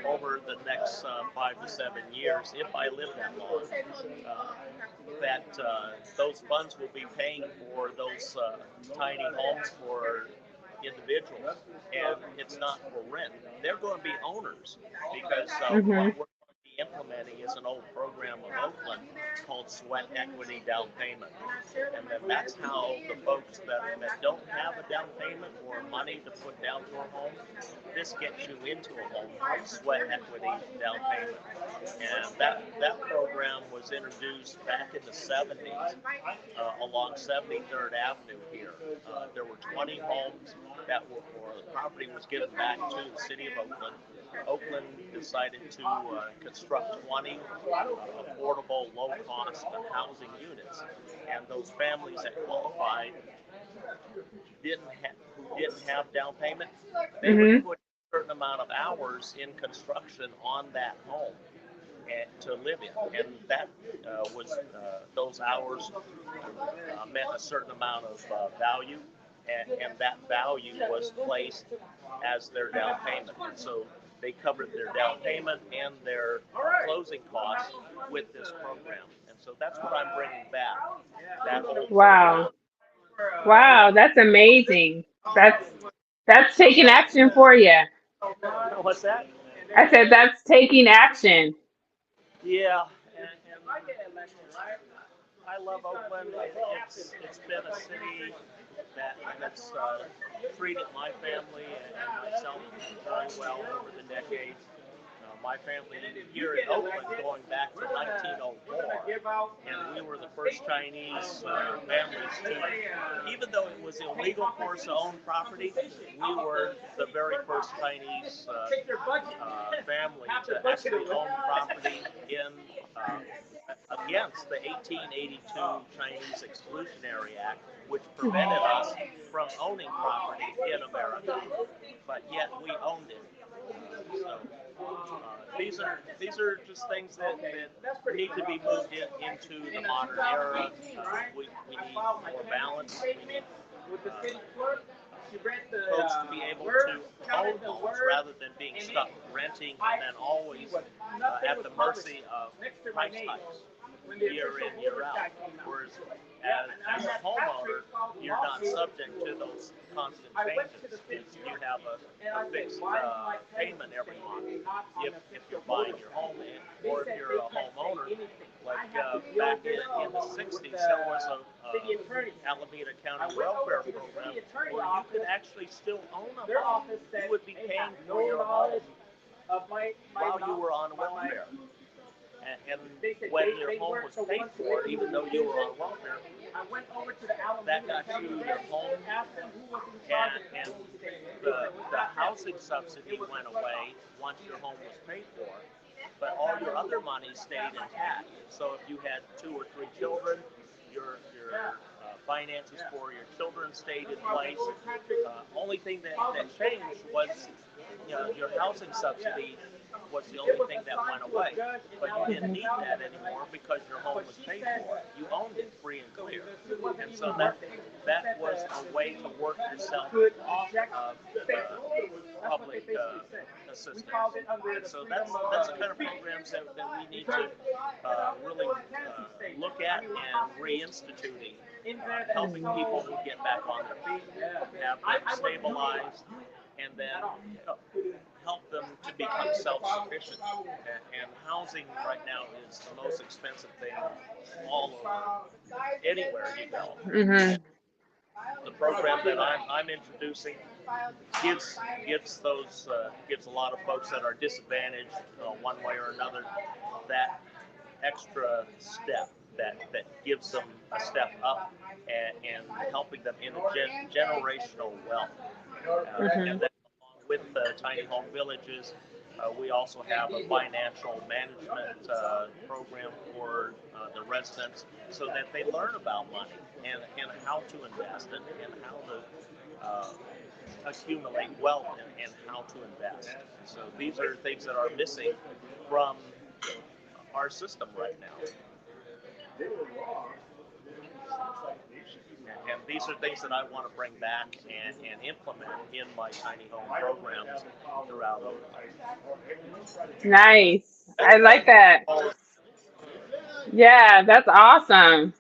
over the next 5 to 7 years, if I live that long, that those funds will be paying for those tiny homes for individuals, and it's not for rent. They're going to be owners because what we're going to be implementing is an old program of Oakland called Sweat Equity Down Payment. And then that's how the folks that don't have a down payment or money to put down for a home, this gets you into a home, Sweat Equity Down Payment. And that program was introduced back in the 70s along 73rd Avenue here. There were 20 homes that were, or the property was given back to the city of Oakland. Oakland decided to construct 20 affordable, low-cost housing units, and those families that qualified who didn't have down payment, they would put a certain amount of hours in construction on that home to live in, and that was those hours meant a certain amount of value, and that value was placed as their down payment. And so they covered their down payment and their closing costs with this program. And so that's what I'm bringing back. That whole Wow. Wow, that's amazing. That's taking action for you. What's that? I said that's taking action. Yeah, and I love Oakland. It's been a city that's treated my family and myself very well over the decades. My family here in Oakland going back to 1904, and we were the first Chinese families to, even though it was illegal for us to own property, we were the very first Chinese family to actually own property in against the 1882 Chinese Exclusionary Act, which prevented us from owning property in America, but yet we owned it. So these are just things that need to be moved into the modern era. We need more balance. We need folks to be able to own homes rather than being stuck renting and then always at the mercy of price hikes year in, year out. Whereas as a homeowner, you're not subject to those constant changes. You have a fixed payment every month if you're buying your home, or if you're a homeowner. Like back in the 60s, there was a Alameda County welfare program where you could actually still own a home. You would be paying for your home while you were on welfare. And when your home was paid for, even though you were on welfare, that got you your home, and the housing subsidy went away once your home was paid for, but all your other money stayed intact. So if you had 2 or 3 children, your finances for your children stayed in place. Only thing that changed was your housing subsidy was the only thing that went away. But you didn't need that anymore because your home was paid for. You owned it free and clear. And so that was a way to work yourself off of public assistance. And so that's the kind of programs that we need to really look at and reinstituting, helping people get back on their feet, have them stabilized, and then help them to become self-sufficient. And housing right now is the most expensive thing all over, anywhere you go. Mm-hmm. The program that I'm introducing gives a lot of folks that are disadvantaged one way or another that extra step that gives them a step up and helping them in generational wealth. And then along with the tiny home villages, we also have a financial management program for the residents so that they learn about money and how to invest and how to accumulate wealth and how to invest. So these are things that are missing from our system right now. And these are things that I want to bring back and implement in my tiny home programs throughout Oakland. Nice. I like that. Yeah, that's awesome.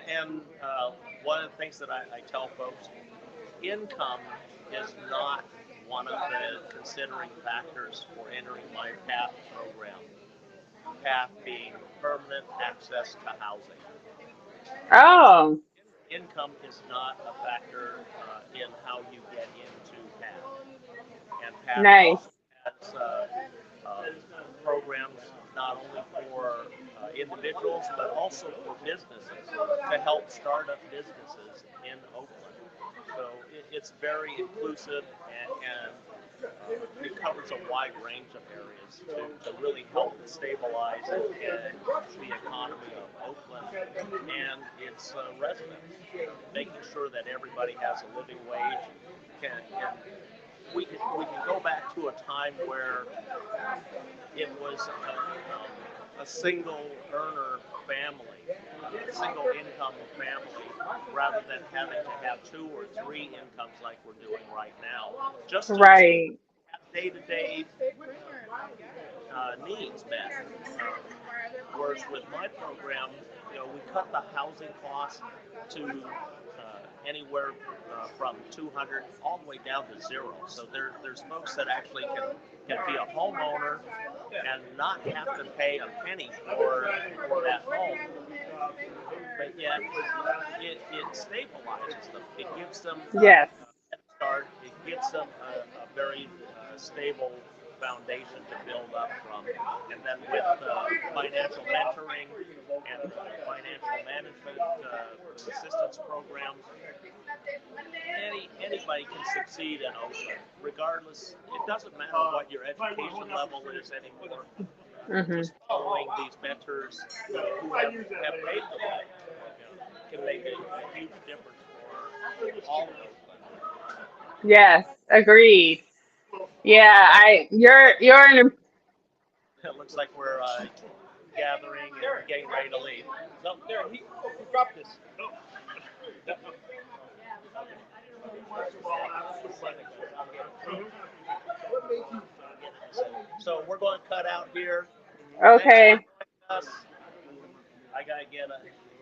And one of the things that I tell folks, income is not one of the considering factors for entering my PATH program. PATH being permanent access to housing. Oh. Income is not a factor in how you get into PATH. And PATH Nice. also has programs not only for individuals but also for businesses to help start up businesses in Oakland. So it's very inclusive and it covers a wide range of areas to really help stabilize the economy of Oakland and its residents, making sure that everybody has a living wage. And we can go back to a time where it was a single earner family, a single income family, rather than having to have 2 or 3 incomes like we're doing right now, just to Right. have day-to-day needs met. Whereas with my program, we cut the housing cost to anywhere from 200 all the way down to 0. So there's folks that actually can be a homeowner and not have to pay a penny for that home. But yet it stabilizes them. It gives them Yes. a start. It gives them a very stable foundation to build up from. And then with financial mentoring and financial management assistance programs, anybody can succeed in Oakland, regardless. It doesn't matter what your education level is anymore. Just following these mentors who have paid for that can make a huge difference for all of Oakland. Yes. Agreed. Yeah. You're an. It looks like we're gathering and getting ready to leave. No, there, he dropped this. So we're going to cut out here. Okay. I gotta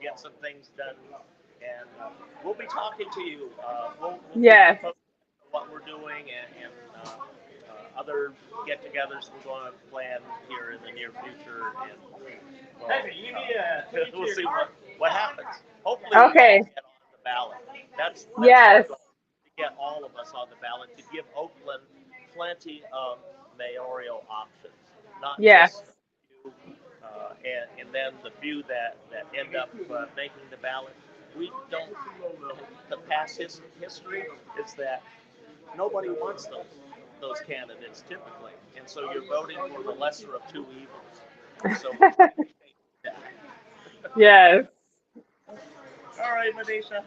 get some things done, and we'll be talking to you. We'll Yes. what we're doing and other get-togethers we're going to plan here in the near future, and we'll see what happens. Hopefully, we Okay. get on the ballot. That's Yes. our goal, to get all of us on the ballot to give Oakland plenty of mayoral options, not Yes. just few, and then the few that end up making the ballot. We don't. The past history is that nobody wants those candidates typically, and so you're voting for the lesser of 2 evils. So Yes. all right, Manisha.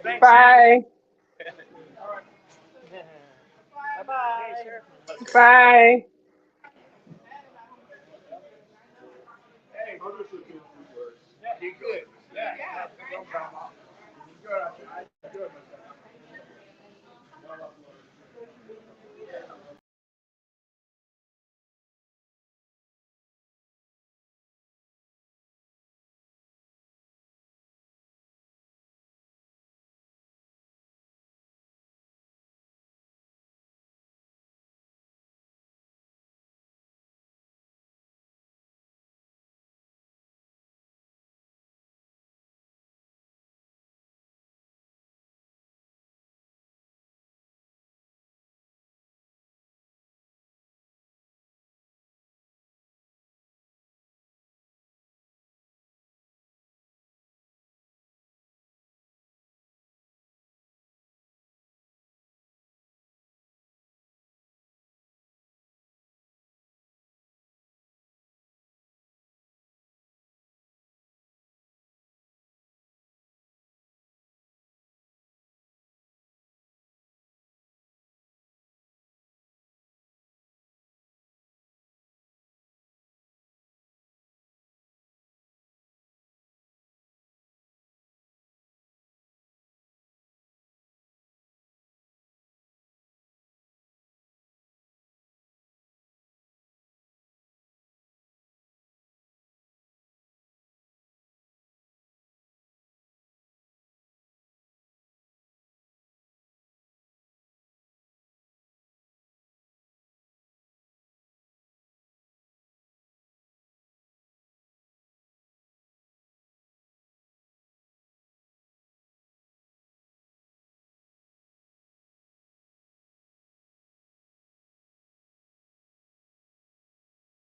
Thanks. Bye. Bye. Bye. Others have been through worse. Yeah, you're good.